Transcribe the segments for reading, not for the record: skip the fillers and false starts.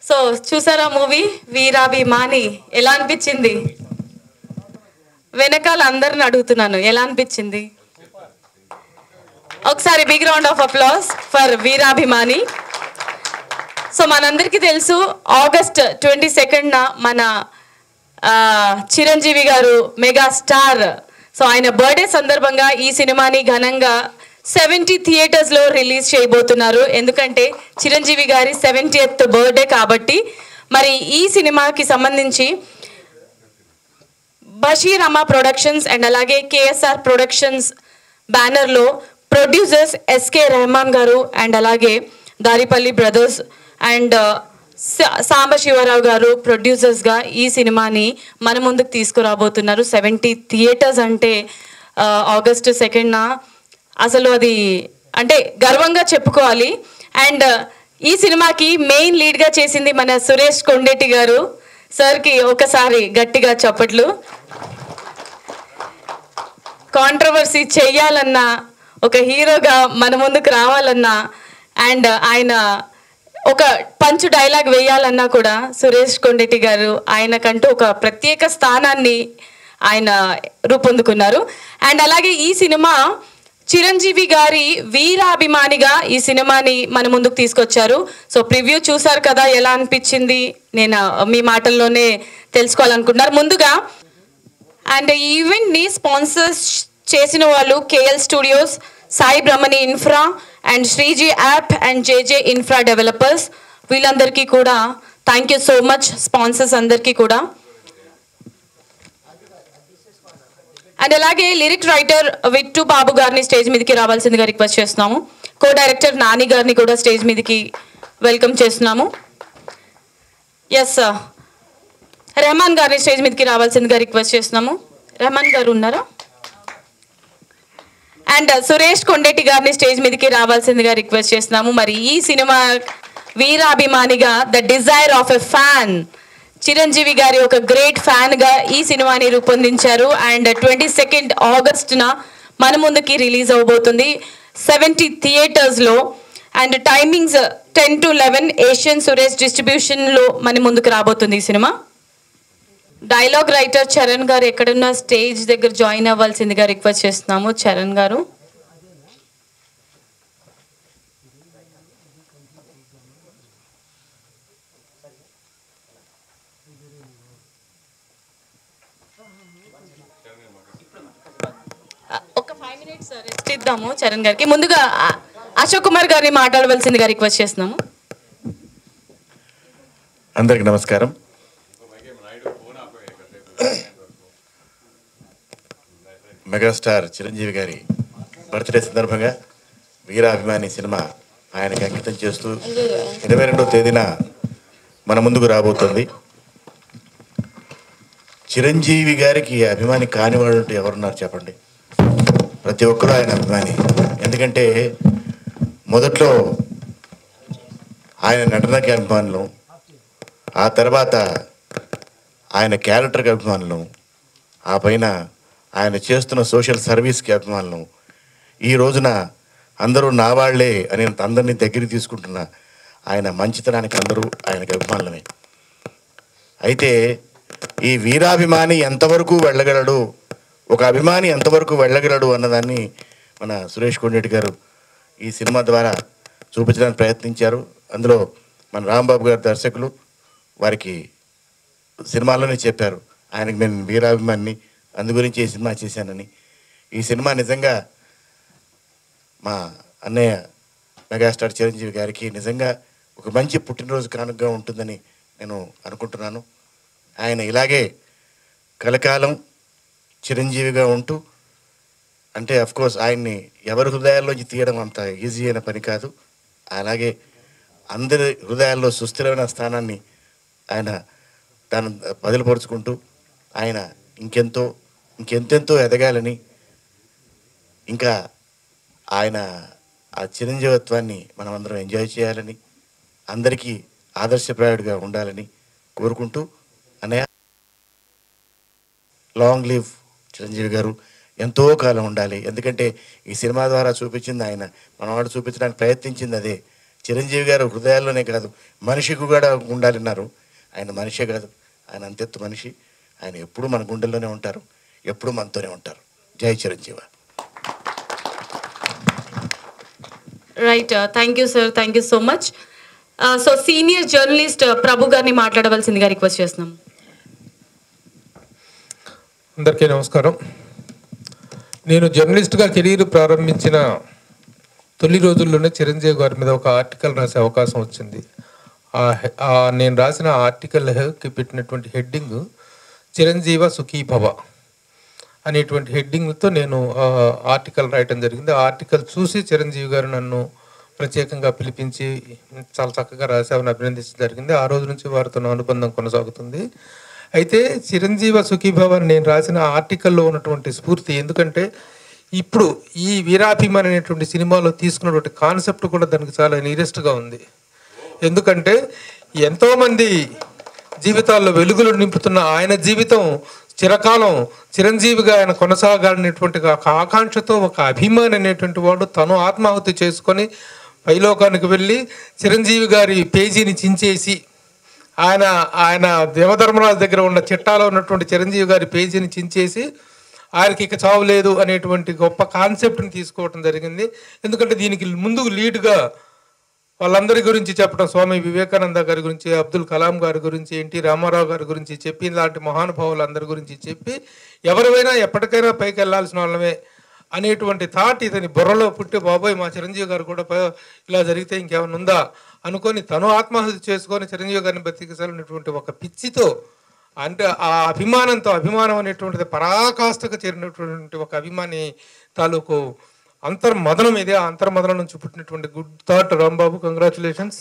So చూసారా movie వీరాభిమాని ఎలా అనిపించింది? వెనకాల అందరిని అడుగుతున్నాను ఎలా అనిపించింది? ఒకసారి big round of applause for Veerabhimani. So మనందరికీ తెలుసు ఆగస్ట్ 22న మన చిరంజీవి గారు మెగా స్టార్, సో ఆయన బర్త్డే సందర్భంగా ఈ సినిమాని ఘనంగా 70 థియేటర్స్లో రిలీజ్ చేయబోతున్నారు. ఎందుకంటే చిరంజీవి గారి 70th బర్త్డే కాబట్టి. మరి ఈ సినిమాకి సంబంధించి బషీర్ అమా ప్రొడక్షన్స్ అండ్ అలాగే కేఎస్ఆర్ ప్రొడక్షన్స్ బ్యానర్లో ప్రొడ్యూసర్స్ ఎస్కే రెహమాన్ గారు అండ్ అలాగే దారిపల్లి బ్రదర్స్ అండ్ సాంబశివరావు గారు ప్రొడ్యూసర్స్గా ఈ సినిమాని మన ముందుకు తీసుకురాబోతున్నారు. 70 థియేటర్స్ అంటే ఆగస్టు 2న అసలు అది అంటే గర్వంగా చెప్పుకోవాలి. అండ్ ఈ సినిమాకి మెయిన్ లీడ్గా చేసింది మన సురేష్ కొండేటి గారు. సార్కి ఒకసారి గట్టిగా చప్పట్లు. కాంట్రవర్సీ చెయ్యాలన్నా, ఒక హీరోగా మన ముందుకు రావాలన్నా అండ్ ఆయన ఒక పంచు డైలాగ్ వేయాలన్నా కూడా సురేష్ కొండెటి గారు ఆయనకంటూ ఒక ప్రత్యేక స్థానాన్ని ఆయన రూపొందుకున్నారు. అండ్ అలాగే ఈ సినిమా చిరంజీవి గారి వీరాభిమానిగా ఈ సినిమాని మన ముందుకు తీసుకొచ్చారు. సో ప్రివ్యూ చూసారు కదా, ఎలా అనిపించింది నేను మీ మాటల్లోనే తెలుసుకోవాలనుకుంటున్నారు. ముందుగా అండ్ ఈ ఈవెంట్ని స్పాన్సర్స్ చేసిన వాళ్ళు KL studios, Sai Brahmani infra and Shreeji app and JJ infra developers, వీళ్ళందరికీ కూడా thank you so much sponsors అందరికీ కూడా. అండ్ అలాగే లిరిక్ రైటర్ విట్టు బాబు గారిని స్టేజ్ మీదకి రావాల్సిందిగా రిక్వెస్ట్ చేస్తున్నాము. కో డైరెక్టర్ నాని గారిని కూడా స్టేజ్ మీదకి వెల్కమ్ చేస్తున్నాము. ఎస్ రెహమాన్ గారిని స్టేజ్ మీదకి రావాల్సిందిగా రిక్వెస్ట్ చేస్తున్నాము. రెహమాన్ గారు ఉన్నారా? అండ్ సురేష్ కొండేటి గారిని స్టేజ్ మీదకి రావాల్సిందిగా రిక్వెస్ట్ చేస్తున్నాము. మరి ఈ సినిమా వీరాభిమానిగా the desire of a fan Chiranjeevi గారి ఒక గ్రేట్ ఫ్యాన్గా ఈ సినిమాని రూపొందించారు. అండ్ 22 ఆగస్టున మన ముందుకి రిలీజ్ అవబోతుంది 70 థియేటర్స్లో. And timings 10 to 11 Asian Suresh డిస్ట్రిబ్యూషన్లో మన ముందుకు రాబోతుంది ఈ సినిమా. డైలాగ్ రైటర్ చరణ్ గారు ఎక్కడున్న స్టేజ్ దగ్గర జాయిన్ అవ్వాల్సిందిగా రిక్వెస్ట్ చేస్తున్నాము. చరణ్ గారు. ఒక 5 minutes రెస్ట్ ఇద్దాము చరణ్ గారికి. ముందుగా అశోక్ కుమార్ గారిని మాట్లాడవలసిందిగా రిక్వెస్ట్ చేస్తున్నాము. అందరికి నమస్కారం. మెగాస్టార్ చిరంజీవి గారి బర్త్డే సందర్భంగా వీరాభిమాని సినిమా ఆయనకి అంకితం చేస్తూ 22వ తేదీన మన ముందుకు రాబోతుంది. చిరంజీవి గారికి అభిమాని కానివాడు అంటే ఎవరున్నారు చెప్పండి? ప్రతి ఒక్కరూ ఆయన అభిమాని. ఎందుకంటే మొదట్లో ఆయన నటనకి అభిమానులు, ఆ తర్వాత ఆయన క్యారెక్టర్కి అభిమానులు, ఆ పైన ఆయన చేస్తున్న సోషల్ సర్వీస్కి అభిమానులు, ఈ రోజున అందరూ నా వాళ్లే అని అందరినీ దగ్గరికి తీసుకుంటున్న ఆయన మంచితనానికి అందరూ ఆయనకి అభిమానులమే. అయితే ఈ వీరాభిమాని ఎంతవరకు వెళ్ళగలడు, ఒక అభిమాని ఎంతవరకు వెళ్ళగలడు అన్నదాన్ని మన సురేష్ కొండేటి గారు ఈ సినిమా ద్వారా చూపించడానికి ప్రయత్నించారు. అందులో మన రాంబాబు గారు దర్శకులు వారికి సినిమాలోనే చెప్పారు ఆయనకు నేను వీరాభిమాని, అందుగురించి ఈ సినిమా చేశానని. ఈ సినిమా నిజంగా మా అన్నయ్య మెగాస్టార్ చిరంజీవి గారికి నిజంగా ఒక మంచి పుట్టినరోజు కానుకగా ఉంటుందని నేను అనుకుంటున్నాను. ఆయన ఇలాగే కలకాలం చిరంజీవిగా ఉంటూ, అంటే అఫ్కోర్స్ ఆయన్ని ఎవరి హృదయాల్లోంచి తీయడం అంత ఈజీ అయిన పని కాదు. అలాగే అందరి హృదయాల్లో సుస్థిరమైన స్థానాన్ని ఆయన దాన్ని బదిలిపరుచుకుంటూ ఆయన ఇంకెంతెంతో ఎదగాలని, ఇంకా ఆయన ఆ చిరంజీవత్వాన్ని మనం అందరం ఎంజాయ్ చేయాలని, అందరికీ ఆదర్శప్రాయుడిగా ఉండాలని కోరుకుంటూ, అన్నయ్య లాంగ్ లివ్ చిరంజీవి గారు, ఎంతో కాలం ఉండాలి. ఎందుకంటే ఈ సినిమా ద్వారా చూపించింది ఆయన, మనవాడు చూపించడానికి ప్రయత్నించింది అదే. చిరంజీవి గారు హృదయాల్లోనే కాదు మనిషికి కూడా ఉండాలన్నారు. ఆయన మనిషే కాదు, ఆయన అంతెత్తు మనిషి. ఆయన ఎప్పుడూ మన గుండెల్లోనే ఉంటారు, ఎప్పుడూ మనతోనే ఉంటారు. జై Chiranjeevi. Right, thank you sir, thank you so much. So senior journalist Prabhu గారిని మాట్లాడవలసిందిగా రిక్వెస్ట్ చేస్తున్నాం. అందరికీ నమస్కారం. నేను జర్నలిస్ట్గా కెరీర్ ప్రారంభించిన తొలి రోజుల్లోనే చిరంజీవి గారి మీద ఒక ఆర్టికల్ రాసే అవకాశం వచ్చింది. నేను రాసిన ఆర్టికల్కి పెట్టినటువంటి హెడ్డింగ్ చిరంజీవ సుఖీ భవ అనేటువంటి హెడ్డింగ్తో నేను ఆర్టికల్ రాయటం జరిగింది. ఆ ఆర్టికల్ చూసి చిరంజీవి గారు నన్ను ప్రత్యేకంగా పిలిపించి చాలా చక్కగా రాసావని అభినందించడం జరిగింది. ఆ రోజు నుంచి వారితో నా అనుబంధం కొనసాగుతుంది. అయితే చిరంజీవ సుఖీభవ నేను రాసిన ఆర్టికల్లో ఉన్నటువంటి స్ఫూర్తి, ఎందుకంటే ఇప్పుడు ఈ వీరాభిమాన్ అనేటువంటి సినిమాలో తీసుకున్నటువంటి కాన్సెప్ట్ కూడా దానికి చాలా నియరెస్ట్గా ఉంది. ఎందుకంటే ఎంతోమంది జీవితాల్లో వెలుగులు నింపుతున్న ఆయన జీవితం చిరకాలం చిరంజీవిగా ఆయన కొనసాగాలనేటువంటి ఒక ఆకాంక్షతో ఒక అభిమాని అనేటువంటి వాడు తను ఆత్మాహుతి చేసుకొని పైలోకానికి వెళ్ళి చిరంజీవి గారి పేజీని చించేసి ఆయన దేవధర్మరాజు దగ్గర ఉన్న చిట్టాలో ఉన్నటువంటి చిరంజీవి గారి పేజీని చించేసి ఆయనకి ఇక చావు లేదు అనేటువంటి గొప్ప కాన్సెప్ట్ని తీసుకోవడం జరిగింది. ఎందుకంటే దీనికి ముందుకు లీడ్గా వాళ్ళందరి గురించి చెప్పడం, స్వామి వివేకానంద గారి గురించి, అబ్దుల్ కలాం గారి గురించి, ఎన్టీ రామారావు గారి గురించి చెప్పి, ఇలాంటి మహానుభావులు అందరి గురించి చెప్పి ఎవరివైనా ఎప్పటికైనా పైకి వెళ్ళాల్సిన వాళ్ళమే అనేటువంటి థాట్ ఇతని బుర్రలో పుట్టి, బాబోయ్ మా చిరంజీవి గారు కూడా ఇలా జరిగితే ఇంకేమైనా ఉందా అనుకొని తను ఆత్మహత్య చేసుకొని చిరంజీవి గారిని బతికించాలనేటువంటి ఒక పిచ్చితో, అంటే ఆ అభిమానంతో, అభిమానం అనేటువంటిది పరాకాష్ఠకు చేరినటువంటి ఒక అభిమాని తాలూకు అంతర్మదనం ఇదే. ఆ అంతర్మదనం నుంచి పుట్టినటువంటి గుడ్ థాట్. రాంబాబు, కంగ్రాచులేషన్స్.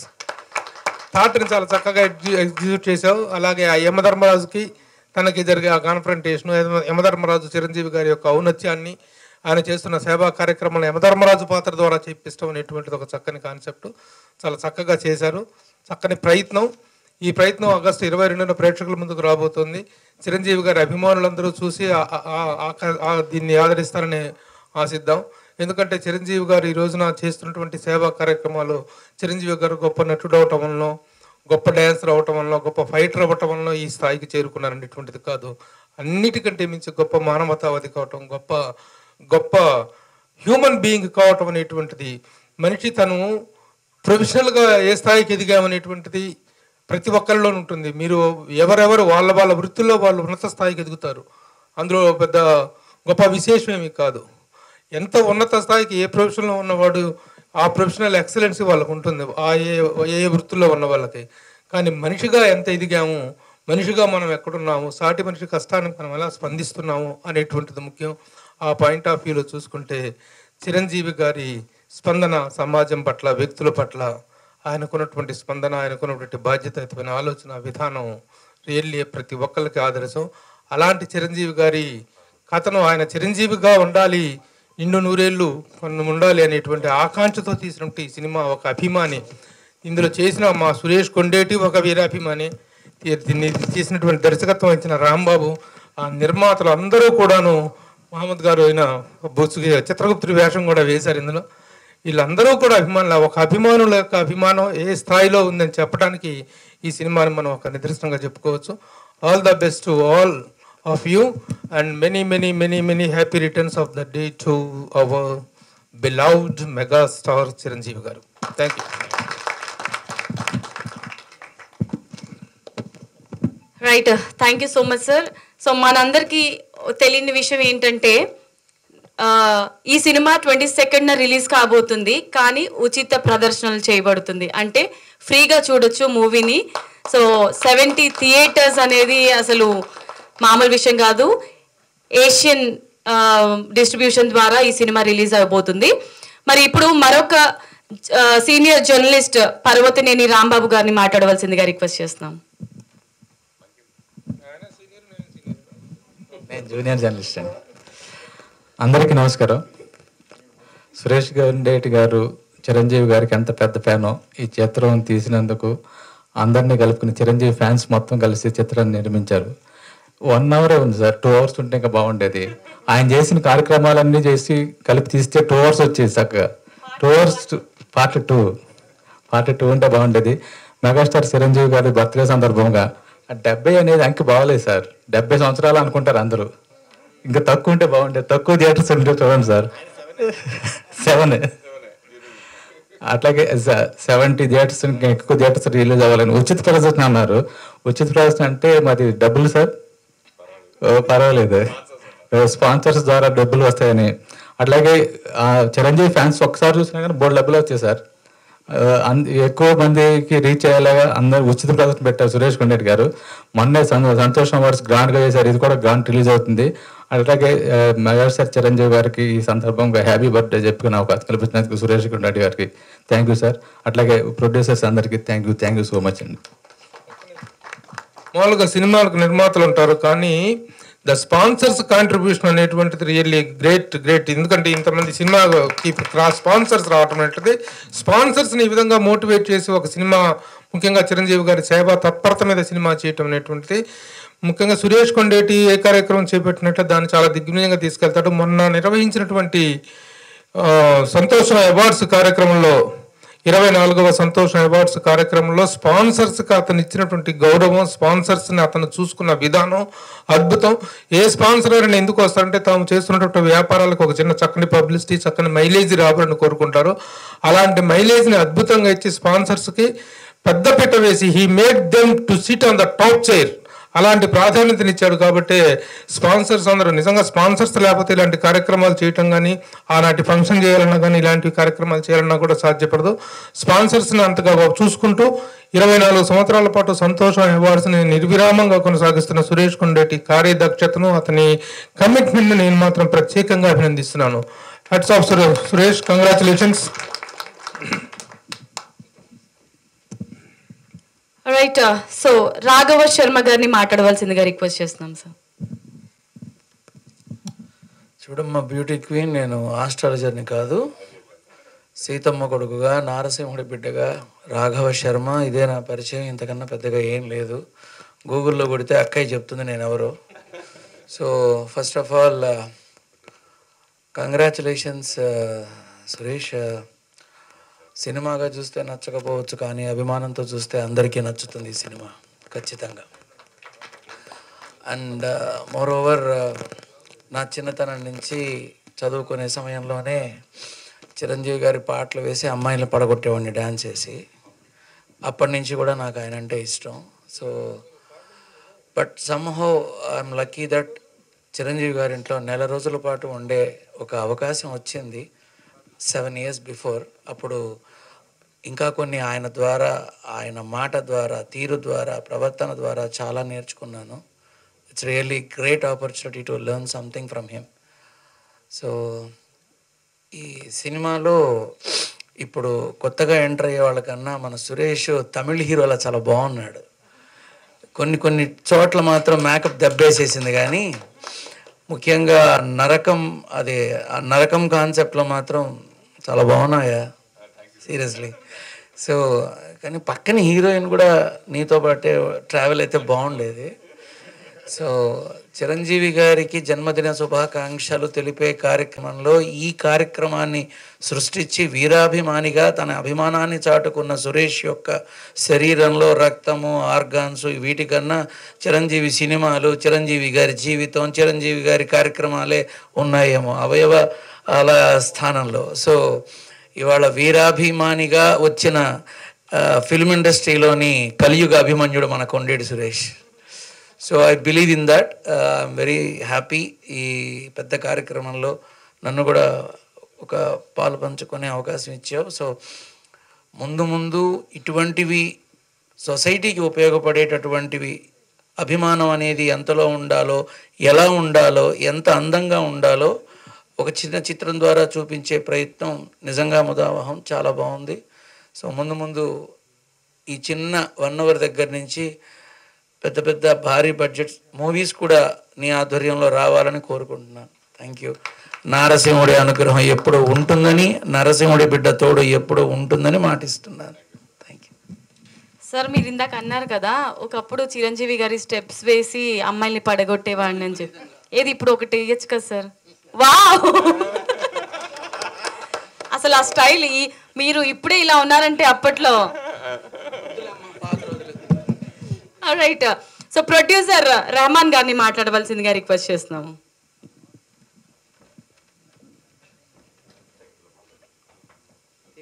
థాట్ని చాలా చక్కగా ఎగ్జిక్యూట్ చేశావు. అలాగే ఆ యమధర్మరాజుకి తనకి జరిగే ఆ కాన్ఫరంటేషను, యమధర్మరాజు చిరంజీవి గారి యొక్క ఔన్నత్యాన్ని, ఆయన చేస్తున్న సేవా కార్యక్రమాలను యమధర్మరాజు పాత్ర ద్వారా చేపిస్తాం అనేటువంటిది ఒక చక్కని కాన్సెప్ట్. చాలా చక్కగా చేశారు, చక్కని ప్రయత్నం. ఈ ప్రయత్నం ఆగస్టు 22న ప్రేక్షకుల ముందుకు రాబోతుంది. చిరంజీవి గారి అభిమానులందరూ చూసి దీన్ని ఆదరిస్తారని ఆశిద్దాం. ఎందుకంటే చిరంజీవి గారు ఈ రోజున చేస్తున్నటువంటి సేవా కార్యక్రమాలు, చిరంజీవి గారు గొప్ప నటుడు అవటం వల్ల, గొప్ప డ్యాన్సర్ అవటం వల్ల, గొప్ప ఫైటర్ అవ్వటం వల్ల ఈ స్థాయికి చేరుకున్నారనేటువంటిది కాదు, అన్నిటికంటే మించి గొప్ప మానవతావాది కావటం, గొప్ప హ్యూమన్ బీయింగ్ కావటం అనేటువంటిది, మనిషి తను ప్రొఫెషనల్గా ఏ స్థాయికి ఎదిగామనేటువంటిది ప్రతి ఒక్కరిలో ఉంటుంది. మీరు ఎవరెవరు వాళ్ళ వృత్తుల్లో వాళ్ళు ఉన్నత స్థాయికి ఎదుగుతారు. అందులో పెద్ద గొప్ప విశేషమేమి కాదు. ఎంత ఉన్నత స్థాయికి ఏ ప్రొఫెషన్లో ఉన్నవాడు ఆ ప్రొఫెషనల్ ఎక్సలెన్సీ వాళ్ళకు ఉంటుంది, ఏ వృత్తుల్లో ఉన్న వాళ్ళకి. కానీ మనిషిగా ఎంత ఎదిగాము, మనిషిగా మనం ఎక్కడున్నాము, సాటి మనిషి కష్టానికి మనం ఎలా స్పందిస్తున్నాము అనేటువంటిది ముఖ్యం. ఆ పాయింట్ ఆఫ్ వ్యూలో చూసుకుంటే చిరంజీవి గారి స్పందన సమాజం పట్ల, వ్యక్తుల పట్ల ఆయనకున్నటువంటి స్పందన, ఆయనకున్నటువంటి బాధ్యతమైన ఆలోచన విధానం రియల్లీ ప్రతి ఒక్కరికి ఆదర్శం. అలాంటి చిరంజీవి గారి కథను ఆయన చిరంజీవిగా ఉండాలి, నిండు నూరేళ్ళు ఉండాలి అనేటువంటి ఆకాంక్షతో తీసినటువంటి ఈ సినిమా ఒక అభిమాని, ఇందులో చేసిన మా సురేష్ కొండేటి ఒక వీరాభిమాని, దీన్ని చేసినటువంటి దర్శకత్వం ఇచ్చిన రాంబాబు, ఆ నిర్మాతలు అందరూ కూడాను, మహమ్మద్ గారు అయిన బొత్సుకి చిత్రగుప్తుడి వేషం కూడా వేశారు ఇందులో. వీళ్ళందరూ కూడా అభిమానులు. ఒక అభిమానుల యొక్క అభిమానం ఏ స్థాయిలో ఉందని చెప్పడానికి ఈ సినిమాని మనం ఒక నిదర్శనంగా చెప్పుకోవచ్చు. All the best to all of you and many happy returns of the day to our beloved mega star Chiranjeevi garu. Thank you. Right, thank you so much sir. So మనందరికీ తెలియని విషయం ఏంటంటే ఈ సినిమా 22న రిలీజ్ కాబోతుంది, కానీ ఉచిత ప్రదర్శనలు చేయబడుతుంది. అంటే ఫ్రీగా చూడొచ్చు మూవీని. సో 70 థియేటర్స్ అనేది అసలు మామూలు విషయం కాదు. ఏషియన్ డిస్ట్రిబ్యూషన్ ద్వారా ఈ సినిమా రిలీజ్ అవబోతుంది. మరి ఇప్పుడు మరొక సీనియర్ జర్నలిస్ట్ పర్వతనేని రాంబాబు గారిని మాట్లాడవలసిందిగా రిక్వెస్ట్ చేస్తున్నాం. నేను జూనియర్ జర్నలిస్ట్ అండి. అందరికీ నమస్కారం. సురేష్ కొండేటి గారు చిరంజీవి గారికి ఎంత పెద్ద ఫ్యానో, ఈ చిత్రం తీసినందుకు అందరినీ కలుపుకుని చిరంజీవి ఫ్యాన్స్ మొత్తం కలిసి చిత్రాన్ని నిర్మించారు. 1 hour ఉంది సార్, 2 hours ఉంటే ఇంకా బాగుండేది. ఆయన చేసిన కార్యక్రమాలన్నీ చేసి కలిపి తీస్తే 2 hours వచ్చేది చక్కగా. 2 hours పార్ట్ పార్ట్ 2 ఉంటే బాగుండేది. మెగాస్టార్ చిరంజీవి గారి బర్త్డే సందర్భంగా 70 అనేది అంకి బాగలేదు సార్. 70 సంవత్సరాలు అనుకుంటారు అందరూ. ఇంకా తక్కువ ఉంటే బాగుండేది. తక్కువ థియేటర్స్ ఉంటే చూడండి సార్. 7 అట్లాగే 70 థియేటర్స్ ఇంకా ఎక్కువ థియేటర్స్ రిలీజ్ అవ్వాలని ఉచిత ప్రదర్శన అన్నారు. ఉచిత ప్రదర్శన అంటే మాది డబ్బులు సార్. పర్వాలేదు, స్పాన్సర్స్ ద్వారా డబ్బులు వస్తాయని. అట్లాగే చిరంజీవి ఫ్యాన్స్ ఒక్కసారి చూసినా కానీ బోర్డు డబ్బులు వచ్చాయి సార్. ఎక్కువ మందికి రీచ్ అయ్యేలాగా అందరూ ఉచిత ప్రదర్శన పెట్టారు సురేష్ కొండరెడ్డి గారు. మొన్నే సంతోషం అవార్డ్స్ గ్రాండ్గా చేశారు. ఇది కూడా గ్రాండ్ రిలీజ్ అవుతుంది. అట్లాగే మెగాస్టార్ చిరంజీవి గారికి ఈ సందర్భంగా హ్యాపీ బర్త్డే చెప్పుకుని అవకాశం కల్పించినందుకు సురేష్ కొండరెడ్డి గారికి థ్యాంక్ యూ సార్. అట్లాగే ప్రొడ్యూసర్స్ అందరికీ థ్యాంక్ యూ సో మచ్ అండి. మామూలుగా సినిమాలకు నిర్మాతలు ఉంటారు, కానీ ద స్పాన్సర్స్ కాంట్రిబ్యూషన్ అనేటువంటిది రియల్లీ గ్రేట్. ఎందుకంటే ఇంతమంది సినిమాకి స్పాన్సర్స్ రావటం అనేటువంటిది, స్పాన్సర్స్ని ఈ విధంగా మోటివేట్ చేసి ఒక సినిమా, ముఖ్యంగా చిరంజీవి గారి సేవా తత్పరత మీద సినిమా చేయటం అనేటువంటిది, ముఖ్యంగా సురేష్ కొండేటి ఏ కార్యక్రమం చేపట్టినట్లే దాన్ని చాలా దిగ్విజయంగా తీసుకెళ్తాడు. మొన్న నిర్వహించినటువంటి సంతోషం అవార్డ్స్ కార్యక్రమంలో 24వ సంతోషం అవార్డ్స్ కార్యక్రమంలో స్పాన్సర్స్కి అతను ఇచ్చినటువంటి గౌరవం, స్పాన్సర్స్ని అతను చూసుకున్న విధానం అద్భుతం. ఏ స్పాన్సర్ అయినా ఎందుకు వస్తారంటే తాము చేస్తున్నటువంటి వ్యాపారాలకు ఒక చిన్న చక్కని పబ్లిసిటీ, చక్కని మైలేజ్ రావాలని కోరుకుంటారు. అలాంటి మైలేజ్ని అద్భుతంగా ఇచ్చి స్పాన్సర్స్కి పెద్దపీట వేసి he made them to SIT on the top chair. అలాంటి ప్రాధాన్యతనిచ్చాడు. కాబట్టి స్పాన్సర్స్ అందరూ నిజంగా స్పాన్సర్స్ లేకపోతే ఇలాంటి కార్యక్రమాలు చేయటం కానీ, ఆనాటి ఫంక్షన్ చేయాలన్నా కానీ, ఇలాంటి కార్యక్రమాలు చేయాలన్నా కూడా సాధ్యపడదు. స్పాన్సర్స్ని అంతగా చూసుకుంటూ 24 సంవత్సరాల పాటు సంతోషం అవార్డ్స్ని నిర్విరామంగా కొనసాగిస్తున్న సురేష్ కొండరెడ్డి కార్యదక్షతను, అతని కమిట్మెంట్ని నేను మాత్రం ప్రత్యేకంగా అభినందిస్తున్నాను. Hats off Suresh, congratulations. Right. So Raghava Sharma గారిని మాట్లాడవలసిందిగా రిక్వెస్ట్ చేస్తున్నాం సార్. చూడమ్మా బ్యూటీ క్వీన్, నేను ఆస్ట్రాలజర్ని కాదు, సీతమ్మ కొడుకుగా, నారసింహుడి బిడ్డగా రాఘవ శర్మ, ఇదే నా పరిచయం. ఇంతకన్నా పెద్దగా ఏం లేదు. గూగుల్లో కొడితే అక్కయ్య చెప్తుంది నేను ఎవరో. So first of all congratulations Suresh. సినిమాగా చూస్తే నచ్చకపోవచ్చు, కానీ అభిమానంతో చూస్తే అందరికీ నచ్చుతుంది ఈ సినిమా ఖచ్చితంగా. అండ్ మోర్ ఓవర్ నా చిన్నతనం నుంచి చదువుకునే సమయంలోనే చిరంజీవి గారి పాటలు వేసి అమ్మాయిలను పడగొట్టేవాడిని డ్యాన్స్ చేసి. అప్పటి నుంచి కూడా నాకు ఆయన అంటే ఇష్టం. So but somehow I'm lucky that Chiranjeevi గారి ఇంట్లో నెల రోజుల పాటు ఉండే ఒక అవకాశం వచ్చింది 7 years బిఫోర్. అప్పుడు ఇంకా కొన్ని ఆయన ద్వారా, ఆయన మాట ద్వారా, తీరు ద్వారా, ప్రవర్తన ద్వారా చాలా నేర్చుకున్నాను. It's really great opportunity to learn something from him. So ఈ సినిమాలో ఇప్పుడు కొత్తగా ఎంటర్ అయ్యే వాళ్ళకన్నా మన సురేష్ తమిళ హీరోలా చాలా బాగున్నాడు. కొన్ని చోట్ల మాత్రం మేకప్ దెబ్బేసేసింది, కానీ ముఖ్యంగా నరకం కాన్సెప్ట్లో మాత్రం చాలా బాగున్నాయా సీరియస్లీ. సో కానీ పక్కన హీరోయిన్ కూడా నీతో పాటే ట్రావెల్ అయితే బాగుండేది. సో చిరంజీవి గారికి జన్మదిన శుభాకాంక్షలు తెలిపే కార్యక్రమంలో ఈ కార్యక్రమాన్ని సృష్టించి వీరాభిమానిగా తన అభిమానాన్ని చాటుకున్న సురేష్ యొక్క శరీరంలో రక్తము, ఆర్గాన్స్ వీటికన్నా చిరంజీవి సినిమాలు, చిరంజీవి గారి జీవితం, చిరంజీవి గారి కార్యక్రమాలే ఉన్నాయేమో అవయవాల స్థానంలో. సో ఇవాళ వీరాభిమానిగా వచ్చిన ఫిల్మ్ ఇండస్ట్రీలోని కలియుగ అభిమన్యుడు మన Kondeti Suresh. So I believe in that. I'm very happy. ఈ పెద్ద కార్యక్రమంలో నన్ను కూడా ఒక పాలు పంచుకునే అవకాశం ఇచ్చావు. సో ముందు ఇటువంటివి సొసైటీకి ఉపయోగపడేటటువంటివి, అభిమానం అనేది ఎంతలో ఉండాలో, ఎలా ఉండాలో, ఎంత అందంగా ఉండాలో ఒక చిన్న చిత్రం ద్వారా చూపించే ప్రయత్నం నిజంగా ముదావహం, చాలా బాగుంది. సో ముందు ఈ చిన్న 1 hour దగ్గర నుంచి పెద్ద భారీ బడ్జెట్ మూవీస్ కూడా నీ ఆధ్వర్యంలో రావాలని కోరుకుంటున్నాను. Thank you. నారసింహుడి అనుగ్రహం ఎప్పుడు ఉంటుందని, నరసింహుడి బిడ్డ తోడు ఎప్పుడు ఉంటుందని మాటిస్తున్నాను. Thank you sir. మీరు ఇందాక అన్నారు కదా, ఒకప్పుడు చిరంజీవి గారి స్టెప్స్ వేసి అమ్మాయిల్ని పడగొట్టేవాడిని అని చెప్పి. ఏది ఇప్పుడు ఒకటి వేయచ్చు కదా సార్? వావ్, అసలు ఆ స్టైల్, ఈ మీరు ఇప్పుడే ఇలా ఉన్నారంటే అప్పట్లో. రైట్. సో ప్రొడ్యూసర్ రెహమాన్ గారిని మాట్లాడవలసిందిగా రిక్వెస్ట్ చేస్తున్నాము.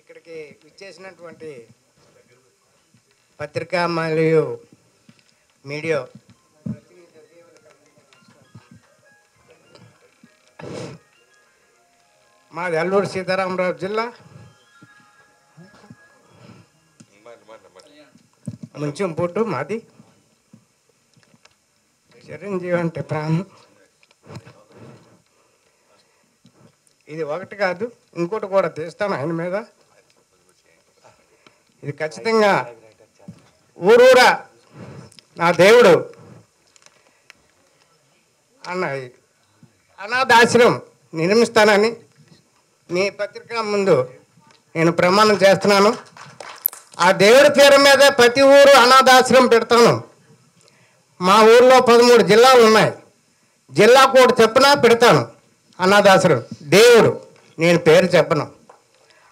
ఇక్కడికి విచ్చేసినటువంటి పత్రికా మరియు మీడియా మాది అల్లూరు సీతారామరాజు జిల్లా ముంచెంపుట్టు మాది. చిరంజీవి అంటే ప్రాణం. ఇది ఒకటి కాదు, ఇంకోటి కూడా తీస్తాను ఆయన మీద. ఇది ఖచ్చితంగా ఊరూరా నా దేవుడు అన్న అనాథాశ్రమం నిర్మిస్తానని మీ పత్రిక ముందు నేను ప్రమాణం చేస్తున్నాను. ఆ దేవుడి పేరు మీద ప్రతి ఊరు అనాథాశ్రమం పెడతాను. మా ఊర్లో 13 జిల్లాలు ఉన్నాయి. జిల్లా కోడ్ చెప్పినా పెడతాను అనాథాశ్రమం. దేవుడు, నేను పేరు చెప్పను.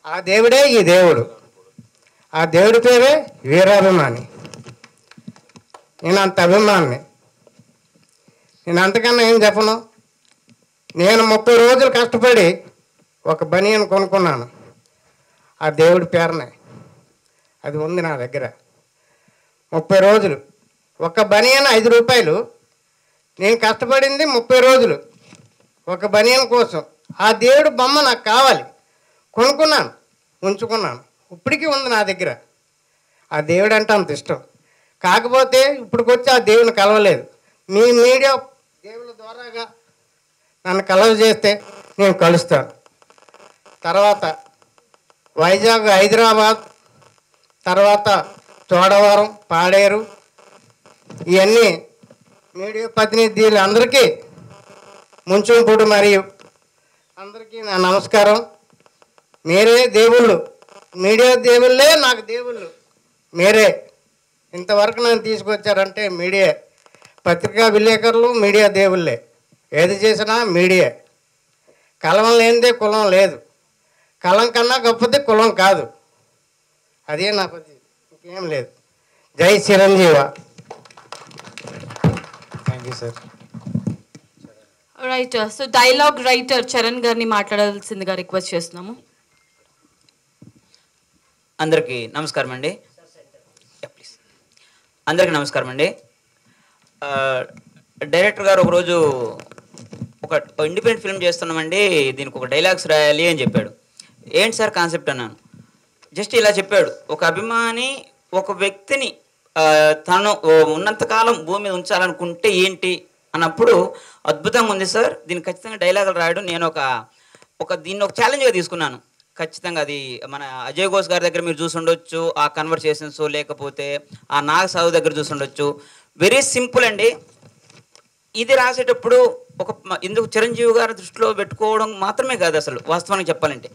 ఆ దేవుడే ఈ దేవుడు. ఆ దేవుడి పేరే వీరాభిమాని. నేను అంత అభిమాని. నేను అంతకన్నా ఏం చెప్పను. నేను 30 రోజులు కష్టపడి ఒక బనియన్ కొనుక్కున్నాను ఆ దేవుడి పేరునే. అది ఉంది నా దగ్గర. 30 రోజులు ఒక బనియన్ 5 రూపాయలు. నేను కష్టపడింది 30 రోజులు ఒక బనియన్ కోసం. ఆ దేవుడు బొమ్మ నాకు కావాలి, కొనుక్కున్నాను, ఉంచుకున్నాను. ఇప్పటికీ ఉంది నా దగ్గర. ఆ దేవుడు అంటే అంత ఇష్టం. కాకపోతే ఇప్పటికొచ్చి ఆ దేవుని కలవలేదు. మీ మీడియా దేవుల ద్వారాగా నన్ను కలవ చేస్తే నేను కలుస్తాను. తర్వాత వైజాగ్, హైదరాబాద్, తర్వాత చోడవరం, పాడేరు, ఇవన్నీ మీడియా ప్రతినిధులు అందరికీ, ముంచెంపుట్టు మరియు అందరికీ నా నమస్కారం. మీరే దేవుళ్ళు, మీడియా దేవుళ్ళే నాకు దేవుళ్ళు. మీరే ఇంతవరకు నన్ను తీసుకొచ్చారంటే మీడియా, పత్రికా విలేకరులు మీడియా దేవుళ్ళే. ఏది చేసినా మీడియా. కలం లేనిదే కులం లేదు, కలం కన్నా గొప్పది కులం కాదు. అదే నా పది, ఇంకేం లేదు. జై Chiranjeeva. Thank you sir. Right. So dialogue writer Charan గారిని మాట్లాడాల్సిందిగా రిక్వెస్ట్ చేస్తున్నాము. అందరికీ నమస్కారం అండి. ప్లీజ్. అందరికీ నమస్కారం అండి. డైరెక్టర్ గారు ఒకరోజు ఒక ఇండిపెండెంట్ ఫిల్మ్ చేస్తున్నామండి, దీనికి ఒక డైలాగ్స్ రాయాలి అని చెప్పాడు. ఏంటి సార్ కాన్సెప్ట్ అన్నాను. జస్ట్ ఇలా చెప్పాడు. ఒక అభిమాని ఒక వ్యక్తిని తను ఉన్నంతకాలం భూమి మీద ఉంచాలనుకుంటే ఏంటి అన్నప్పుడు అద్భుతంగా ఉంది సార్, దీనికి ఖచ్చితంగా డైలాగులు రాయడం. నేను దీన్ని ఒక ఛాలెంజ్గా తీసుకున్నాను. ఖచ్చితంగా అది మన అజయ్ ఘోష్ గారి దగ్గర మీరు చూసి ఉండొచ్చు, ఆ కన్వర్సేషన్స్, లేకపోతే ఆ నాగ్ సాధు దగ్గర చూసి ఉండొచ్చు. వెరీ సింపుల్ అండి. ఇది రాసేటప్పుడు ఎందుకు చిరంజీవి గారి దృష్టిలో పెట్టుకోవడం మాత్రమే కాదు అసలు వాస్తవానికి చెప్పాలంటే.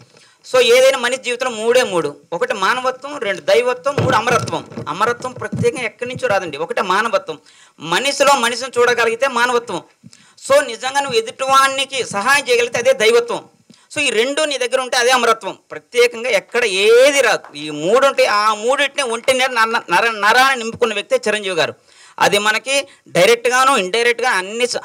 సో ఏదైనా మనిషి జీవితంలో మూడు. ఒకటి మానవత్వం, 2 దైవత్వం, 3 అమరత్వం. అమరత్వం ప్రత్యేకంగా ఎక్కడి నుంచో రాదండి. ఒకటి మానవత్వం. మనిషిని చూడగలిగితే మానవత్వం. సో నిజంగా నువ్వు ఎదుటివానికి సహాయం చేయగలిగితే అదే దైవత్వం. సో ఈ 2 నీ దగ్గర ఉంటే అదే అమరత్వం. ప్రత్యేకంగా ఎక్కడ ఏది రాదు. ఈ 3 ఉంటే ఆ 3టిని ఒంటి నరాన్ని నింపుకున్న వ్యక్తే చిరంజీవి గారు. అది మనకి డైరెక్ట్గాను ఇండైరెక్ట్గా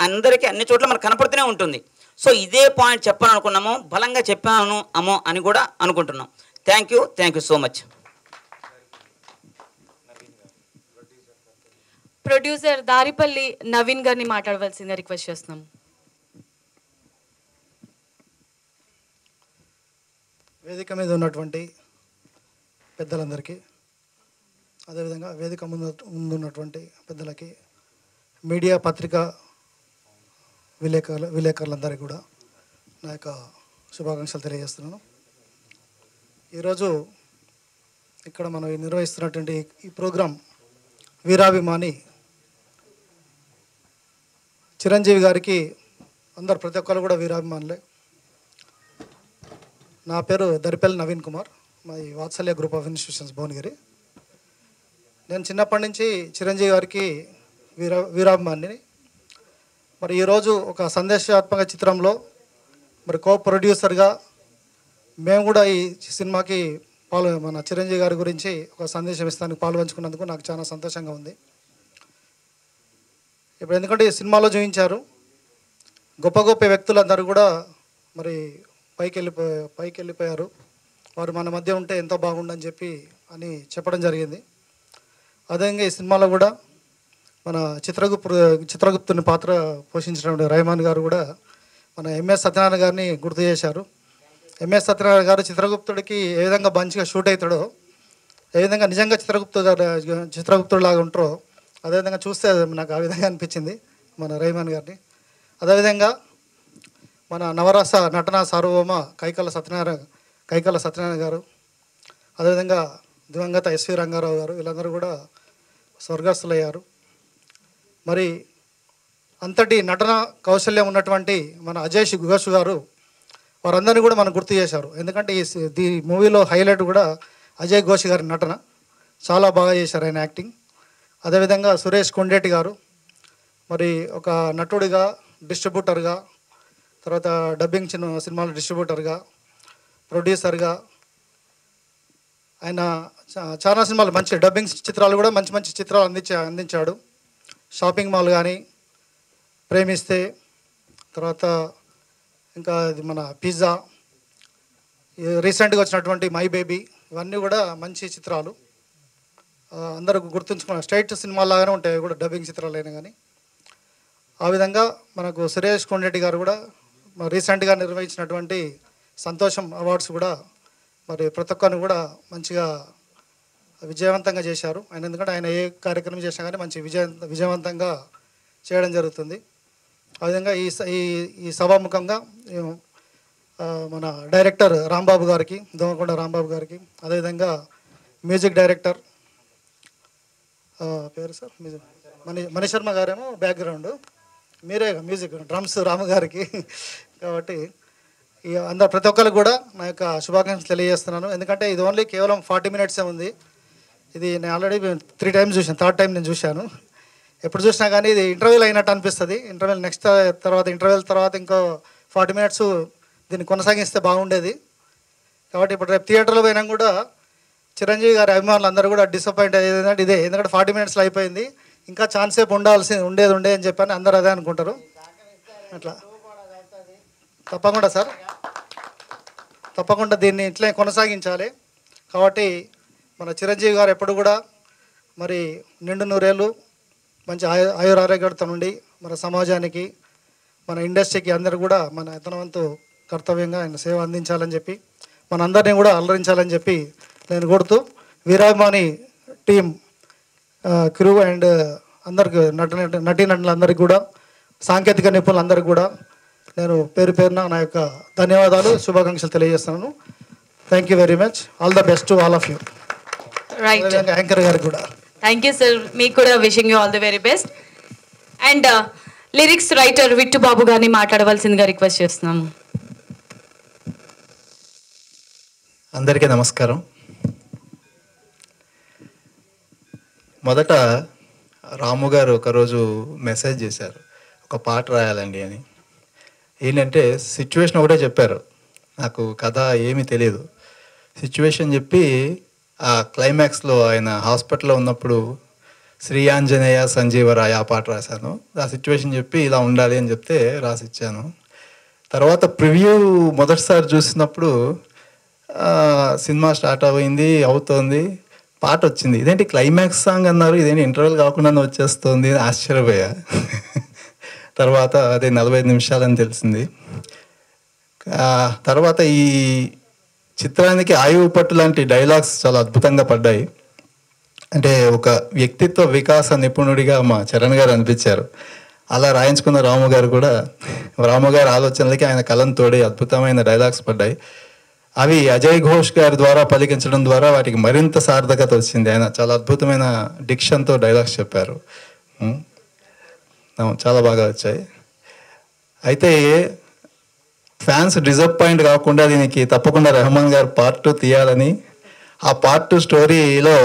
అందరికీ అన్ని చోట్ల మనకు కనపడుతూనే ఉంటుంది. సో ఇదే పాయింట్ చెప్పాలనుకున్నాము, బలంగా చెప్పాను అమ్మో అని కూడా అనుకుంటున్నాం. Thank you so much. Producer Daripalli Naveen గారిని మాట్లాడవలసిందిగా రిక్వెస్ట్ చేస్తున్నాం. వేదిక మీద ఉన్నటువంటి పెద్దలందరికీ, అదేవిధంగా వేదిక ముందున్నటువంటి పెద్దలకి, మీడియా పత్రికా విలేకరులందరికీ కూడా నా యొక్క శుభాకాంక్షలు తెలియజేస్తున్నాను. ఈరోజు ఇక్కడ మనం నిర్వహిస్తున్నటువంటి ఈ ప్రోగ్రాం వీరాభిమాని చిరంజీవి గారికి ప్రతి ఒక్కరు కూడా వీరాభిమానులే. నా పేరు దరిపల్లి నవీన్ కుమార్, మా వాత్సల్య గ్రూప్ ఆఫ్ ఇన్స్టిట్యూషన్స్ భువనగిరి. నేను చిన్నప్పటి నుంచి చిరంజీవి గారికి వీరాభిమానిని. మరి ఈరోజు ఒక సందేశాత్మక చిత్రంలో కో ప్రొడ్యూసర్గా మేము కూడా ఈ సినిమాకి మన చిరంజీవి గారి గురించి ఒక సందేశం ఇస్తానికి పాల్పంచుకున్నందుకు నాకు చాలా సంతోషంగా ఉంది. ఇప్పుడు ఎందుకంటే ఈ సినిమాలో చూపించారు గొప్ప గొప్ప వ్యక్తులందరూ కూడా మరి పైకి వెళ్ళిపోయారు. వారు మన మధ్య ఉంటే ఎంతో బాగుండని చెప్పి అని చెప్పడం జరిగింది. అదేవిధంగా ఈ సినిమాలో కూడా మన చిత్రగుప్తుని పాత్ర పోషించినటువంటి రెహమాన్ గారు కూడా మన ఎంఎస్ సత్యనారాయణ గారిని గుర్తు చేశారు. ఎంఎస్ సత్యనారాయణ గారు చిత్రగుప్తుడికి ఏ విధంగా మంచిగా షూట్ అవుతాడో, ఏ విధంగా నిజంగా చిత్రగుప్తుడిలాగా ఉంటారో అదేవిధంగా చూస్తే నాకు ఆ విధంగా అనిపించింది మన రెహమాన్ గారిని. అదేవిధంగా మన నవరస నటన సార్వభౌమ కైకాల సత్యనారాయణ గారు, అదేవిధంగా దివంగత ఎస్వి రంగారావు గారు, వీళ్ళందరూ కూడా స్వర్గస్థులయ్యారు. మరి అంతటి నటన కౌశల్యం ఉన్నటువంటి మన అజయ్ ఘోష్ గారు వారందరినీ కూడా మనం గుర్తు చేశారు. ఎందుకంటే ఈ మూవీలో హైలైట్ కూడా అజయ్ ఘోష్ గారి నటన చాలా బాగా చేశారు ఆయన యాక్టింగ్. అదేవిధంగా సురేష్ కొండేటి గారు మరి ఒక నటుడిగా, డిస్ట్రిబ్యూటర్గా, తర్వాత డబ్బింగ్ సినిమాల డిస్ట్రిబ్యూటర్గా, ప్రొడ్యూసర్గా ఆయన చాలా సినిమాలు మంచి డబ్బింగ్ చిత్రాలు కూడా మంచి మంచి చిత్రాలు అందించాడు. షాపింగ్ మాల్ కానీ, ప్రేమిస్తే, తర్వాత ఇంకా ఇది మన పిజ్జా, రీసెంట్గా వచ్చినటువంటి మై బేబీ, ఇవన్నీ కూడా మంచి చిత్రాలు. అందరూ గుర్తుంచుకున్న స్ట్రైట్ సినిమాలాగానే ఉంటాయి కూడా డబ్బింగ్ చిత్రాలు అయినా కానీ. ఆ విధంగా మనకు సురేష్ కొండెడ్డి గారు కూడా రీసెంట్గా నిర్వహించినటువంటి సంతోషం అవార్డ్స్ కూడా మరి ప్రతి ఒక్కరిని కూడా మంచిగా విజయవంతంగా చేశారు ఆయన. ఎందుకంటే ఆయన ఏ కార్యక్రమం చేసినా కానీ మంచి విజయవంతంగా చేయడం జరుగుతుంది. ఆ విధంగా ఈ సభాముఖంగా మన డైరెక్టర్ రాంబాబు గారికి, దోమకొండ రాంబాబు గారికి, అదేవిధంగా మ్యూజిక్ డైరెక్టర్ పేరు సార్ మణిశర్మ గారేమో బ్యాక్గ్రౌండ్, మీరే మ్యూజిక్ డ్రమ్స్ రాము గారికి. కాబట్టి అందరు ప్రతి ఒక్కరికి కూడా నా యొక్క శుభాకాంక్షలు తెలియజేస్తున్నాను. ఎందుకంటే ఇది ఓన్లీ కేవలం 40 మినిట్సే ఉంది. ఇది నేను ఆల్రెడీ 3 టైమ్స్ చూశాను, 3rd టైం నేను చూశాను. ఎప్పుడు చూసినా కానీ ఇది ఇంటర్వ్యూల్ అయినట్టు అనిపిస్తుంది. ఇంటర్వ్యూల్ నెక్స్ట్ తర్వాత ఇంటర్వ్యూల్ తర్వాత ఇంకో 40 మినిట్స్ దీన్ని కొనసాగిస్తే బాగుండేది. కాబట్టి ఇప్పుడు రేపు థియేటర్లో పోయినా కూడా చిరంజీవి గారి అభిమానులు అందరూ కూడా డిసప్పాయింట్ అయ్యేది ఇదే. ఎందుకంటే 40 మినిట్స్లో అయిపోయింది, ఇంకా ఛాన్స్ సేపు ఉండేది అని చెప్పని అందరూ అదే అనుకుంటారు. అట్లా తప్పకుండా సార్, తప్పకుండా దీన్ని ఇట్లే కొనసాగించాలి. కాబట్టి మన చిరంజీవి గారు ఎప్పుడు కూడా మరి నిండు నూరేళ్ళు మంచి ఆయురారోగ్యాలతో నుండి మన సమాజానికి, మన ఇండస్ట్రీకి అందరూ కూడా మన యతనవంతు కర్తవ్యంగా ఆయన సేవ అందించాలని చెప్పి, మనందరినీ కూడా అలరించాలని చెప్పి నేను కోరుతూ, వీరాభిమాని టీం క్రూ అండ్ అందరికి నటీనటులందరికీ కూడా, సాంకేతిక నిపుణులందరికీ కూడా నేను పేరు పేరున నా యొక్క ధన్యవాదాలు, శుభాకాంక్షలు తెలియజేస్తున్నాను. Thank you very much. All the best to all of you. Right, anchor గారికి కూడా థ్యాంక్ యూ సార్. మీకు కూడా wishing you all the very best. And lyrics writer Vittu Babu గారిని మాట్లాడవలసిందిగా రిక్వెస్ట్ చేస్తున్నాము. అందరికీ నమస్కారం. మొదట రాము గారు ఒకరోజు మెసేజ్ చేశారు, ఒక పాట రాయాలండి అని. ఏంటంటే సిచ్యువేషన్ ఒకటే చెప్పారు, నాకు కథ ఏమీ తెలియదు. సిచ్యువేషన్ చెప్పి ఆ క్లైమాక్స్లో ఆయన హాస్పిటల్లో ఉన్నప్పుడు శ్రీ ఆంజనేయ సంజీవరాయ ఆ పాట రాశాను. ఆ సిచ్యువేషన్ చెప్పి ఇలా ఉండాలి అని చెప్తే రాసిచ్చాను. తర్వాత ప్రివ్యూ మొదటిసారి చూసినప్పుడు సినిమా స్టార్ట్ అవుతోంది, పాట వచ్చింది. ఇదేంటి క్లైమాక్స్ సాంగ్ అన్నారు, ఇదేంటి ఇంటర్వెల్ కాకుండా వచ్చేస్తుంది ఆశ్చర్యపోయా. తర్వాత అదే 45 నిమిషాలని తెలిసింది. తర్వాత ఈ చిత్రానికి ఆయువు పట్టు లాంటి డైలాగ్స్ చాలా అద్భుతంగా పడ్డాయి. అంటే ఒక వ్యక్తిత్వ వికాస నిపుణుడిగా మా చరణ్ గారు అనిపించారు. అలా రాయించుకున్న రాము గారి ఆలోచనలకి ఆయన కలం తోడి అద్భుతమైన డైలాగ్స్ పడ్డాయి. అవి అజయ్ ఘోష్ గారి ద్వారా పలికించడం ద్వారా వాటికి మరింత సార్థకత వచ్చింది. ఆయన చాలా అద్భుతమైన డిక్షన్తో డైలాగ్స్ చెప్పారు, చాలా బాగా వచ్చాయి. అయితే ఫ్యాన్స్ డిసప్పాయింట్ కాకుండా దీనికి తప్పకుండా రెహమాన్ గారు పార్ట్ 2 తీయాలని, ఆ పార్ట్ 2 స్టోరీలో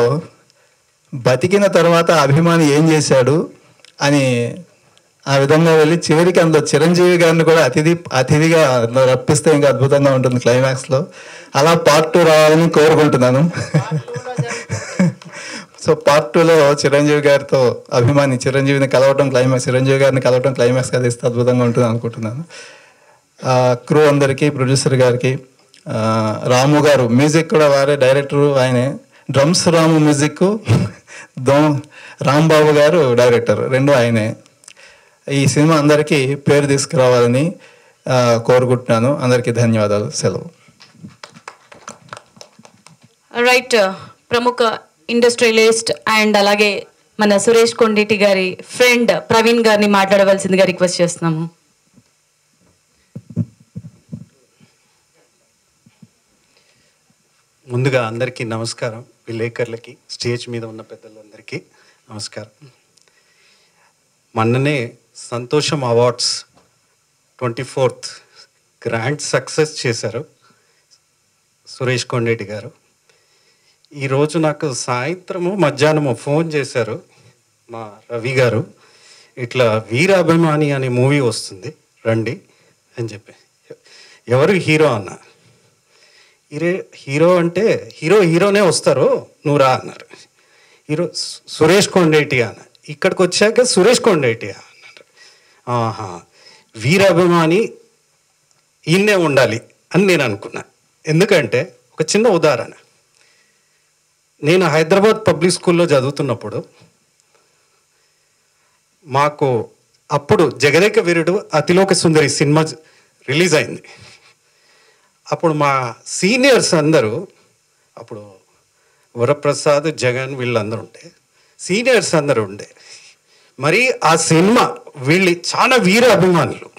బతికిన తర్వాత అభిమాని ఏం చేశాడు అని ఆ విధంగా వెళ్ళి చివరికి అందులో చిరంజీవి గారిని కూడా అతిథిగా రప్పిస్తే ఇంకా అద్భుతంగా ఉంటుంది క్లైమాక్స్లో. అలా పార్ట్ 2 రావాలని కోరుకుంటున్నాను. సో పార్ట్ 2లో చిరంజీవి గారితో అభిమాని చిరంజీవిని కలవటం క్లైమాక్స్, చిరంజీవి గారిని కలవటం క్లైమాక్స్ అది ఇస్తే అద్భుతంగా ఉంటుంది అనుకుంటున్నాను. క్రూ అందరికీ, ప్రొడ్యూసర్ గారికి, రాము గారు మ్యూజిక్ కూడా వారే, డైరెక్టరు ఆయనే, డ్రమ్స్ రాము, మ్యూజిక్ రాంబాబు గారు డైరెక్టర్, రెండు ఆయనే. ఈ సినిమా అందరికీ పేరు తీసుకురావాలని కోరుకుంటున్నాను. అందరికీ ధన్యవాదాలు. సెలవు. రైట్, ప్రముఖ ఇండస్ట్రియలిస్ట్ అండ్ అలాగే మన సురేష్ కొండేటి గారి ఫ్రెండ్ ప్రవీణ్ గారిని మాట్లాడవలసిందిగా రిక్వెస్ట్ చేస్తున్నాము. ముందుగా అందరికీ నమస్కారం. విలేకరులకి, స్టేజ్ మీద ఉన్న పెద్దలందరికీ నమస్కారం. మొన్ననే సంతోషం అవార్డ్స్ 24th గ్రాండ్ సక్సెస్ చేశారు సురేష్ కొండేటి గారు. ఈరోజు నాకు సాయంత్రము మధ్యాహ్నము ఫోన్ చేశారు మా రవి గారు, ఇట్లా వీరాభిమాని అనే మూవీ వస్తుంది రండి అని చెప్పి. ఎవరు హీరో అన్న. హీరో అంటే హీరోనే వస్తారు, నువ్వు రా అన్నారు. హీరో సురేష్ కొండేటి అన్న. ఇక్కడికి వచ్చాక సురేష్ కొండేటి అన్నారు. ఆహా, వీరాభిమాని ఈయన్నే ఉండాలి అని నేను అనుకున్నా. ఎందుకంటే ఒక చిన్న ఉదాహరణ, నేను హైదరాబాద్ పబ్లిక్ స్కూల్లో చదువుతున్నప్పుడు మాకు అప్పుడు జగదేక వీరుడు అతిలోక సుందరి సినిమా రిలీజ్ అయింది. అప్పుడు మా సీనియర్స్ అందరూ, అప్పుడు వరప్రసాద్, జగన్ వీళ్ళందరూ ఉంటే, సీనియర్స్ అందరూ ఉండే. మరి ఆ సినిమా వీళ్ళు చాలా వీర అభిమానులు,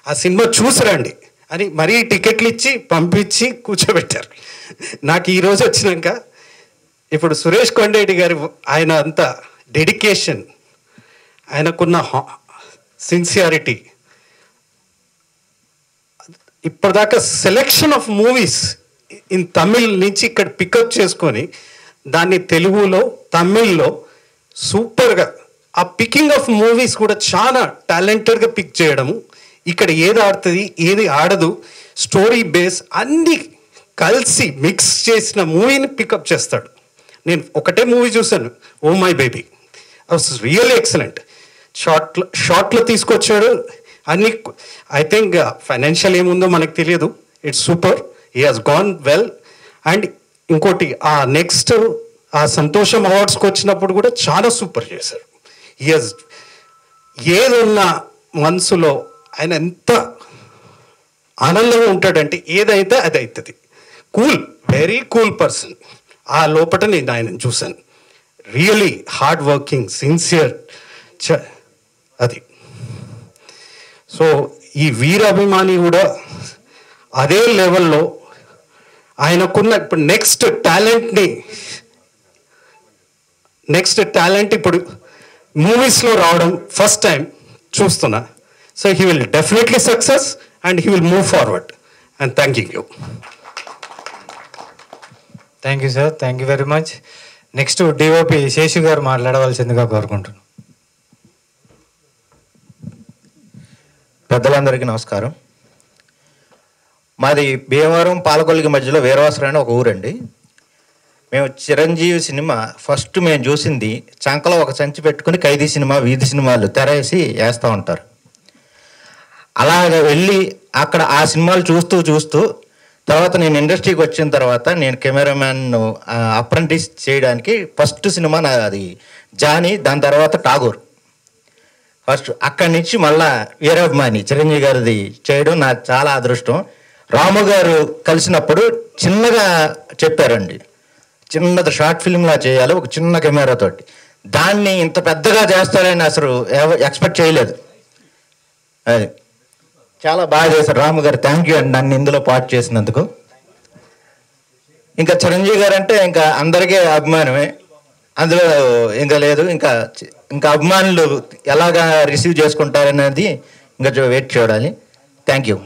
ఆ సినిమా చూసిరండి అని మరీ టికెట్లు ఇచ్చి పంపించి కూర్చోబెట్టారు. నాకు ఈరోజు వచ్చినాక ఇప్పుడు సురేష్ కొండేటి గారి ఆయన అంతా డెడికేషన్, ఆయనకున్న సిన్సియారిటీ, ఇప్పటిదాకా selection of movies in Tamil నుంచి ఇక్కడ పికప్ చేసుకొని దాన్ని తెలుగులో, తమిళ్లో సూపర్గా, ఆ పికింగ్ ఆఫ్ మూవీస్ కూడా చాలా టాలెంటెడ్గా పిక్ చేయడము, ఇక్కడ ఏది ఆడుతుంది ఏది ఆడదు, స్టోరీ బేస్ అన్నీ కలిసి మిక్స్ చేసిన మూవీని పికప్ చేస్తాడు. నేను ఒకటే మూవీ చూశాను, oh my baby, was really excellent. షార్ట్లో తీసుకొచ్చాడు అన్ని. ఐ థింక్ ఫైనాన్షియల్ ఏముందో మనకు తెలియదు, it's super, he has gone well. And ఇంకోటి, ఆ నెక్స్ట్ ఆ సంతోషం అవార్డ్స్కి వచ్చినప్పుడు కూడా చాలా సూపర్ చేశారు. హీ హాజ్ ఏదున్నా మనసులో ఆయన ఎంత ఆనందంగా ఉంటాడంటే ఏదైతే అది అవుతుంది. Cool, very cool person. ఆ లోపల నేను ఆయన చూశాను. రియలీ హార్డ్ వర్కింగ్, సిన్సియర్, అది. సో ఈ వీరాభిమాని కూడా అదే లెవెల్లో ఆయనకున్న ఇప్పుడు నెక్స్ట్ టాలెంట్ ఇప్పుడు మూవీస్లో రావడం ఫస్ట్ టైం చూస్తున్నా. So he will definitely success and he will move forward. And thank you. Thank you sir, thank you very much. Next DOP Seshu గారు మాట్లాడవలసిందిగా కోరుకుంటున్నాను. పెద్దలందరికీ నమస్కారం. మాది భీమవరం పాలకొల్లికి మధ్యలో వీరవాసరం అనే ఒక ఊరండి. మేము చిరంజీవి సినిమా ఫస్ట్ మేము చూసింది చంకలో ఒక సంచి పెట్టుకుని ఖైదీ సినిమా, వీధి సినిమాలు తెరేసి వేస్తూ ఉంటారు. అలాగ వెళ్ళి అక్కడ ఆ సినిమాలు చూస్తూ తర్వాత నేను ఇండస్ట్రీకి వచ్చిన తర్వాత నేను కెమెరామ్యాన్ అప్రెంటిస్ చేయడానికి ఫస్ట్ సినిమా అది జానీ, దాని తర్వాత ఠాగూర్. ఫస్ట్ అక్కడి నుంచి మళ్ళా వీరాభిమాని చిరంజీవి గారిది చేయడం నాకు చాలా అదృష్టం. రాము గారు కలిసినప్పుడు చిన్నగా చెప్పారండి, చిన్నది షార్ట్ ఫిల్మ్లా చేయాలి ఒక చిన్న కెమెరాతోటి. దాన్ని ఇంత పెద్దగా చేస్తారని అసలు ఎక్స్పెక్ట్ చేయలేదు. అది చాలా బాగా చేశారు రాము గారు. థ్యాంక్ యూ అండి నన్ను ఇందులో పార్ట్ చేసినందుకు. ఇంకా చిరంజీవి గారు అంటే ఇంకా అందరికీ అభిమానమే, అందులో ఇంకా లేదు. ఇంకా అభిమానులు ఎలాగా రిసీవ్ చేసుకుంటారనేది ఇంకా వెయిట్ చూడాలి. Thank you.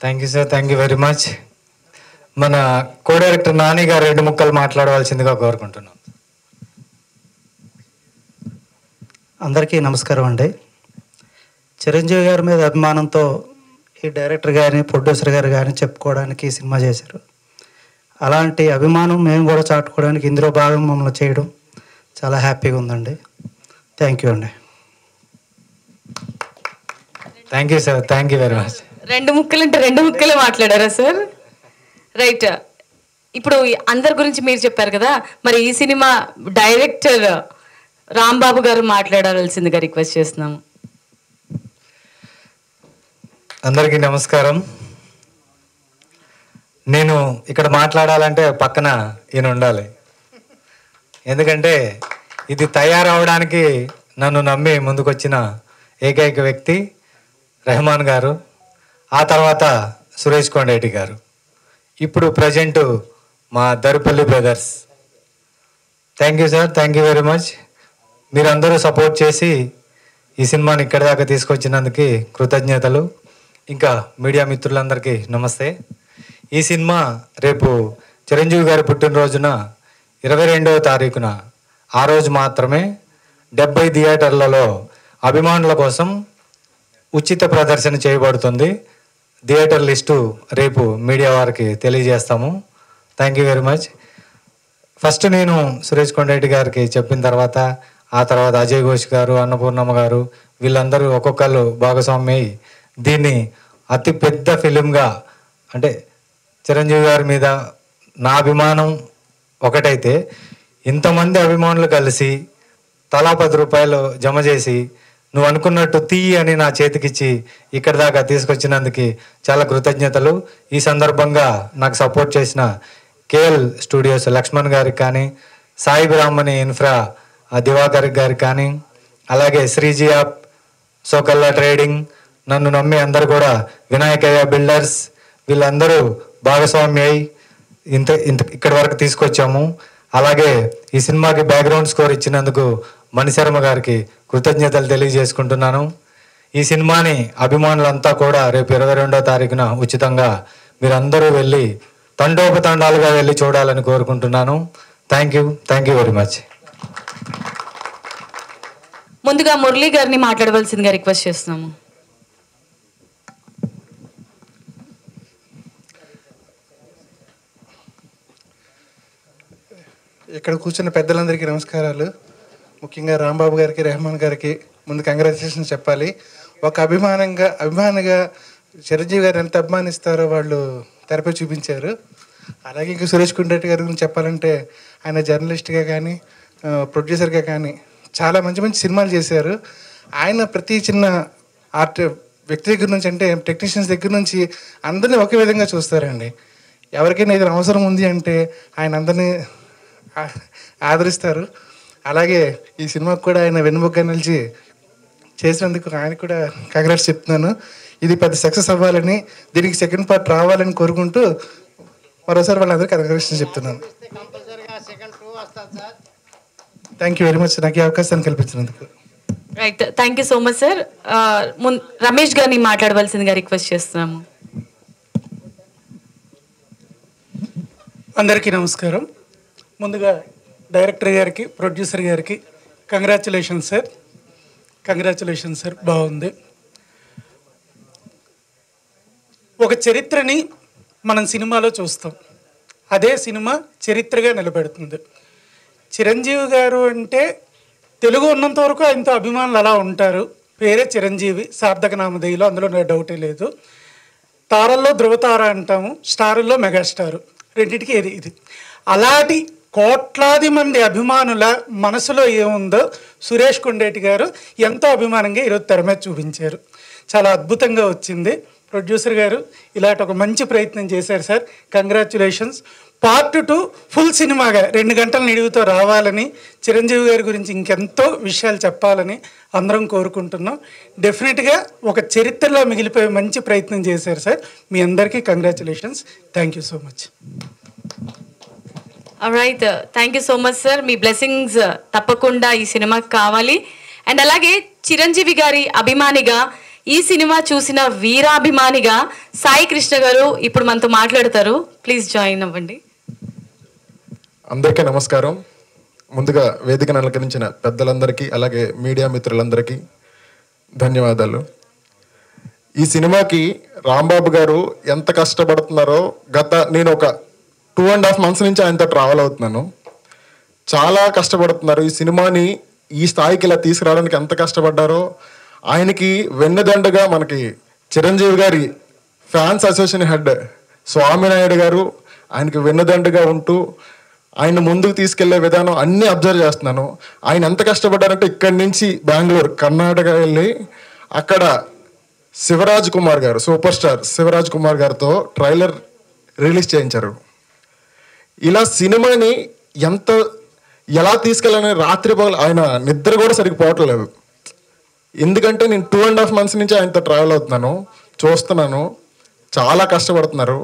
Thank you sir, thank you very much. మన కో డైరెక్టర్ నాని గారు 2 ముక్కలు మాట్లాడవలసిందిగా కోరుకుంటున్నాం. అందరికీ నమస్కారం అండి. చిరంజీవి గారి మీద అభిమానంతో ఈ డైరెక్టర్ గారిని ప్రొడ్యూసర్ గారు కానీ చెప్పుకోవడానికి ఈ సినిమా చేశారు. అలాంటి అభిమానం మేము కూడా చాటుకోవడానికి ఇందులో భాగం మమ్మల్ని చేయడం చాలా హ్యాపీగా ఉందండి. థ్యాంక్ యూ అండి. Thank you sir, thank you very much. 2 ముక్కలు అంటే 2 ముక్కలే మాట్లాడారా సార్? రైట్. ఇప్పుడు అందరి గురించి మీరు చెప్పారు కదా, మరి ఈ సినిమా డైరెక్టర్ రాంబాబు గారు మాట్లాడాల్సిందిగా రిక్వెస్ట్ చేస్తున్నాము. అందరికీ నమస్కారం. నేను ఇక్కడ మాట్లాడాలంటే పక్కన ఈయన ఉండాలి. ఎందుకంటే ఇది తయారవడానికి నన్ను నమ్మి ముందుకొచ్చిన ఏకైక వ్యక్తి రెహమాన్ గారు, ఆ తర్వాత సురేష్ కొండేటి గారు, ఇప్పుడు ప్రజెంట్ మా Daripalli brothers. Thank you sir, thank you very much. మీరందరూ సపోర్ట్ చేసి ఈ సినిమాని ఇక్కడి దాకా తీసుకొచ్చినందుకు కృతజ్ఞతలు. ఇంకా మీడియా మిత్రులందరికీ నమస్తే. ఈ సినిమా రేపు చిరంజీవి గారి పుట్టినరోజున 22వ తారీఖున ఆ రోజు మాత్రమే 70 థియేటర్లలో అభిమానుల కోసం ఉచిత ప్రదర్శన చేయబడుతుంది. థియేటర్ లిస్టు రేపు మీడియా వారికి తెలియజేస్తాము. Thank you very much. First నేను సురేష్ కొండరెడ్డి గారికి చెప్పిన తర్వాత ఆ తర్వాత అజయ్ ఘోష్ గారు, అన్నపూర్ణమ్మ గారు, వీళ్ళందరూ ఒక్కొక్కళ్ళు భాగస్వామ్య దీన్ని అతి పెద్ద ఫిలింగా, అంటే చిరంజీవి గారి మీద నా అభిమానం ఒకటైతే ఇంతమంది అభిమానులు కలిసి తలా 10 రూపాయలు జమ చేసి నువ్వు అనుకున్నట్టు తీయి అని నా చేతికిచ్చి ఇక్కడ దాకా తీసుకొచ్చినందుకు చాలా కృతజ్ఞతలు. ఈ సందర్భంగా నాకు సపోర్ట్ చేసిన కేఎల్ స్టూడియోస్ లక్ష్మణ్ గారికి కానీ, సాయి బ్రాహ్మణి ఇన్ఫ్రా దివాకర్ గారికి కానీ, అలాగే శ్రీజీ యాప్, సోకల్లా ట్రేడింగ్, నన్ను నమ్మి అందరు కూడా వినాయకయ్య బిల్డర్స్, వీళ్ళందరూ భాగస్వామి అయి ఇక్కడి వరకు తీసుకొచ్చాము. అలాగే ఈ సినిమాకి బ్యాక్గ్రౌండ్ స్కోర్ ఇచ్చినందుకు మణిశర్మ గారికి కృతజ్ఞతలు తెలియజేసుకుంటున్నాను. ఈ సినిమాని అభిమానులంతా కూడా రేపు 22వ తారీఖున ఉచితంగా మీరందరూ వెళ్ళి తండోపతండాలుగా వెళ్ళి చూడాలని కోరుకుంటున్నాను. Thank you very much. ముందుగా మురళీ గారిని మాట్లాడవలసిందిగా రిక్వెస్ట్ చేస్తున్నాము. ఇక్కడ కూర్చున్న పెద్దలందరికీ నమస్కారాలు. ముఖ్యంగా రాంబాబు గారికి, రెహమాన్ గారికి ముందు కంగ్రాచులేషన్స్ చెప్పాలి. ఒక అభిమానిగా చిరంజీవి గారు ఎంత అభిమానిస్తారో వాళ్ళు తెరపై చూపించారు. అలాగే ఇంకా సురేష్ కొండరెడ్డి గారి గురించి చెప్పాలంటే ఆయన జర్నలిస్ట్గా కానీ ప్రొడ్యూసర్గా కానీ చాలా మంచి మంచి సినిమాలు చేశారు. ఆయన ప్రతి చిన్న ఆర్ట్ వ్యక్తి దగ్గర నుంచి, అంటే టెక్నీషియన్స్ దగ్గర నుంచి అందరినీ ఒకే విధంగా చూస్తారండి. ఎవరికైనా ఏదైనా అవసరం ఉంది అంటే ఆయన అందరినీ ఆదరిస్తారు. అలాగే ఈ సినిమాకు కూడా ఆయన వెన్నుముకగా నిలిచి చేసినందుకు ఆయన కూడా కంగ్రాట్స్ చెప్తున్నాను. ఇది పెద్ద సక్సెస్ అవ్వాలని, దీనికి సెకండ్ పార్ట్ రావాలని కోరుకుంటూ మరోసారి వాళ్ళందరికీ కంగ్రాట్స్ చెప్తున్నాను. థ్యాంక్ యూ వెరీ మచ్ నాకు ఈ అవకాశాన్ని కల్పించినందుకు. Right, thank you so much sir. Ramesh గారిని మాట్లాడవలసిందిగా రిక్వెస్ట్ చేస్తున్నాము. అందరికీ నమస్కారం. ముందుగా డైరెక్టర్ గారికి, ప్రొడ్యూసర్ గారికి కంగ్రాచులేషన్ సార్. బాగుంది. ఒక చరిత్రని మనం సినిమాలో చూస్తాం, అదే సినిమా చరిత్రగా నిలబెడుతుంది. చిరంజీవి గారు అంటే తెలుగు ఉన్నంత వరకు ఆయనతో అభిమానులు అలా ఉంటారు. పేరే చిరంజీవి, సార్థక నామధేయులు, అందులో డౌటే లేదు. తారల్లో ధృవతార అంటాము, స్టారుల్లో మెగాస్టారు, రెండింటికి ఇది. అలాంటి కోట్లాది మంది అభిమానుల మనసులో ఏముందో సురేష్ కొండేటి గారు ఎంతో అభిమానంగా ఈరోజు తెర మీద చూపించారు. చాలా అద్భుతంగా వచ్చింది. ప్రొడ్యూసర్ గారు ఇలాంటి ఒక మంచి ప్రయత్నం చేశారు సార్. కంగ్రాచులేషన్స్. పార్ట్ 2 ఫుల్ సినిమాగా 2 గంటల నిడివితో రావాలని, చిరంజీవి గారి గురించి ఇంకెంతో విషయాలు చెప్పాలని అందరం కోరుకుంటున్నాం. డెఫినెట్గా ఒక చరిత్రలో మిగిలిపోయే మంచి ప్రయత్నం చేశారు సార్. మీ అందరికీ congratulations. Thank you so much. Right, thank you so much sir. Me blessings తప్పకుండా ఈ సినిమాకి కావాలి. అండ్ అలాగే చిరంజీవి గారి అభిమానిగా, ఈ సినిమా చూసిన వీరాభిమానిగా సాయి కృష్ణ గారు ఇప్పుడు మనతో మాట్లాడతారు. ప్లీజ్ జాయిన్ అవ్వండి. అందరికీ నమస్కారం. ముందుగా వేదికను అలంకరించిన పెద్దలందరికీ, అలాగే మీడియా మిత్రులందరికీ ధన్యవాదాలు. ఈ సినిమాకి రాంబాబు గారు ఎంత కష్టపడుతున్నారో నేను ఒక 2.5 months నుంచి ఆయనతో ట్రావెల్ అవుతున్నాను. చాలా కష్టపడుతున్నారు. ఈ సినిమాని ఈ స్థాయికి ఇలా తీసుకురావడానికి ఎంత కష్టపడ్డారో, ఆయనకి వెన్నుదండగా మనకి చిరంజీవి గారి ఫ్యాన్స్ అసోసియేషన్ హెడ్ స్వామినాయుడు గారు ఆయనకి వెన్నుదండగా ఉంటూ ఆయన ముందుకు తీసుకెళ్లే విధానం అన్నీ అబ్జర్వ్ చేస్తున్నాను. ఆయన ఎంత కష్టపడ్డారంటే ఇక్కడి నుంచి బెంగళూరు కర్ణాటక వెళ్ళి అక్కడ శివరాజ్ కుమార్ గారు, సూపర్ స్టార్ శివరాజ్ కుమార్ గారితో ట్రైలర్ రిలీజ్ చేయించారు. ఇలా సినిమాని ఎలా తీసుకెళ్ళాలని రాత్రి పగలు ఆయన నిద్ర కూడా సరిగ్గా పోవట్లేదు. ఎందుకంటే నేను 2.5 months నుంచి ఆయనతో ట్రావెల్ అవుతున్నాను, చూస్తున్నాను. చాలా కష్టపడుతున్నారు.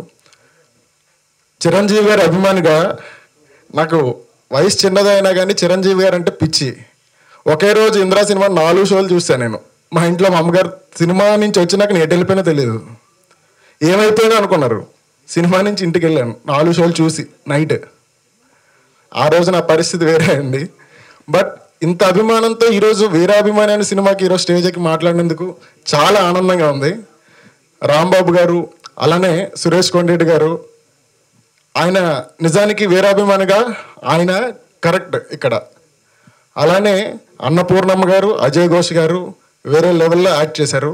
చిరంజీవి గారి అభిమానిగా నాకు వయసు చిన్నదైనా కానీ చిరంజీవి గారు అంటే పిచ్చి. ఒకే రోజు ఇంద్రా సినిమా 4 షోలు చూశాను నేను. మా ఇంట్లో మా అమ్మగారు సినిమా నుంచి వచ్చినాక నేను ఎటు వెళ్ళిపోయినా తెలియదు, ఏమైపోయినా అనుకున్నారు. సినిమా నుంచి ఇంటికి వెళ్ళాను 4 షోలు చూసి నైట్. ఆ రోజు నా పరిస్థితి వేరే అండి. బట్ ఇంత అభిమానంతో ఈరోజు వీరాభిమాని అనే సినిమాకి ఈరోజు స్టేజ్ ఎక్కి మాట్లాడినందుకు చాలా ఆనందంగా ఉంది. రాంబాబు గారు, అలానే సురేష్ కొండరెడ్డి గారు, ఆయన నిజానికి వీరాభిమానిగా ఆయన కరెక్ట్ ఇక్కడ. అలానే అన్నపూర్ణమ్మ గారు, అజయ్ ఘోష్ గారు వేరే లెవెల్లో యాక్ట్ చేశారు.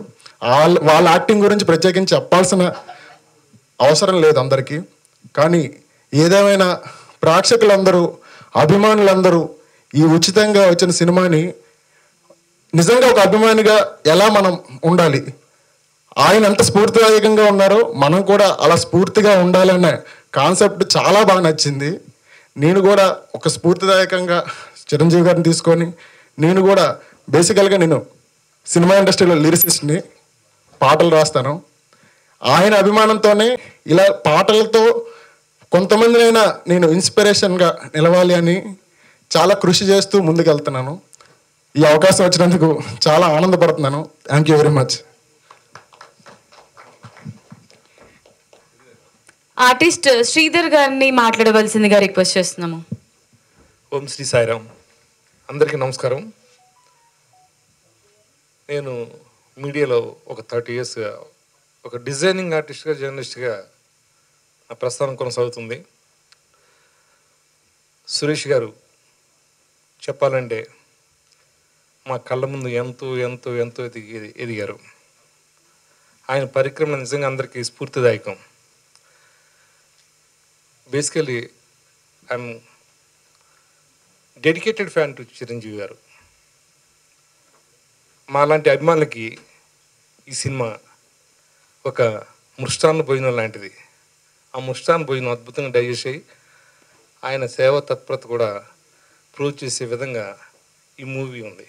వాళ్ళ యాక్టింగ్ గురించి ప్రత్యేకించి చెప్పాల్సిన అవసరం లేదు అందరికీ. కానీ ఏదేమైనా ప్రేక్షకులందరూ, అభిమానులందరూ ఈ ఉచితంగా వచ్చిన సినిమాని నిజంగా ఒక అభిమానిగా ఎలా మనం ఉండాలి, ఆయన ఎంత స్ఫూర్తిదాయకంగా ఉన్నారో మనం కూడా అలా స్ఫూర్తిగా ఉండాలనే కాన్సెప్ట్ చాలా బాగా నచ్చింది. నేను కూడా ఒక స్ఫూర్తిదాయకంగా చిరంజీవి గారిని తీసుకొని నేను కూడా బేసికల్గా నేను సినిమా ఇండస్ట్రీలో లిరిసిస్ట్ని, పాటలు రాస్తాను. ఆయన అభిమానంతోనే ఇలా పాటలతో కొంతమందినైనా నేను ఇన్స్పిరేషన్గా నిలవాలి అని చాలా కృషి చేస్తూ ముందుకెళ్తున్నాను. ఈ అవకాశం వచ్చినందుకు చాలా ఆనందపడుతున్నాను. Thank you very much. Artist Sridhar గారిని మాట్లాడవలసిందిగా రిక్వెస్ట్ చేస్తున్నాము. ఓం శ్రీ సాయిరామ్. అందరికీ నమస్కారం. నేను మీడియాలో ఒక 30 yearsగా ఒక డిజైనింగ్ ఆర్టిస్ట్గా, జర్నలిస్ట్గా నా ప్రస్థానం కొనసాగుతుంది. సురేష్ గారు చెప్పాలంటే మా కళ్ళ ముందు ఎంతో ఎంతో ఎంతో ఎదిగారు. ఆయన పరిక్రమ నిజంగా అందరికీ స్ఫూర్తిదాయకం. Basically I'm dedicated fan to Chiranjeevi గారు. మాలాంటి అభిమానులకి ఈ సినిమా ఒక మృష్టాన్న భోజనం లాంటిది. ఆ మృష్టాన్న భోజనం అద్భుతంగా డైజెస్ట్ అయ్యి ఆయన సేవ తత్పరత కూడా ప్రూవ్ చేసే విధంగా ఈ మూవీ ఉంది.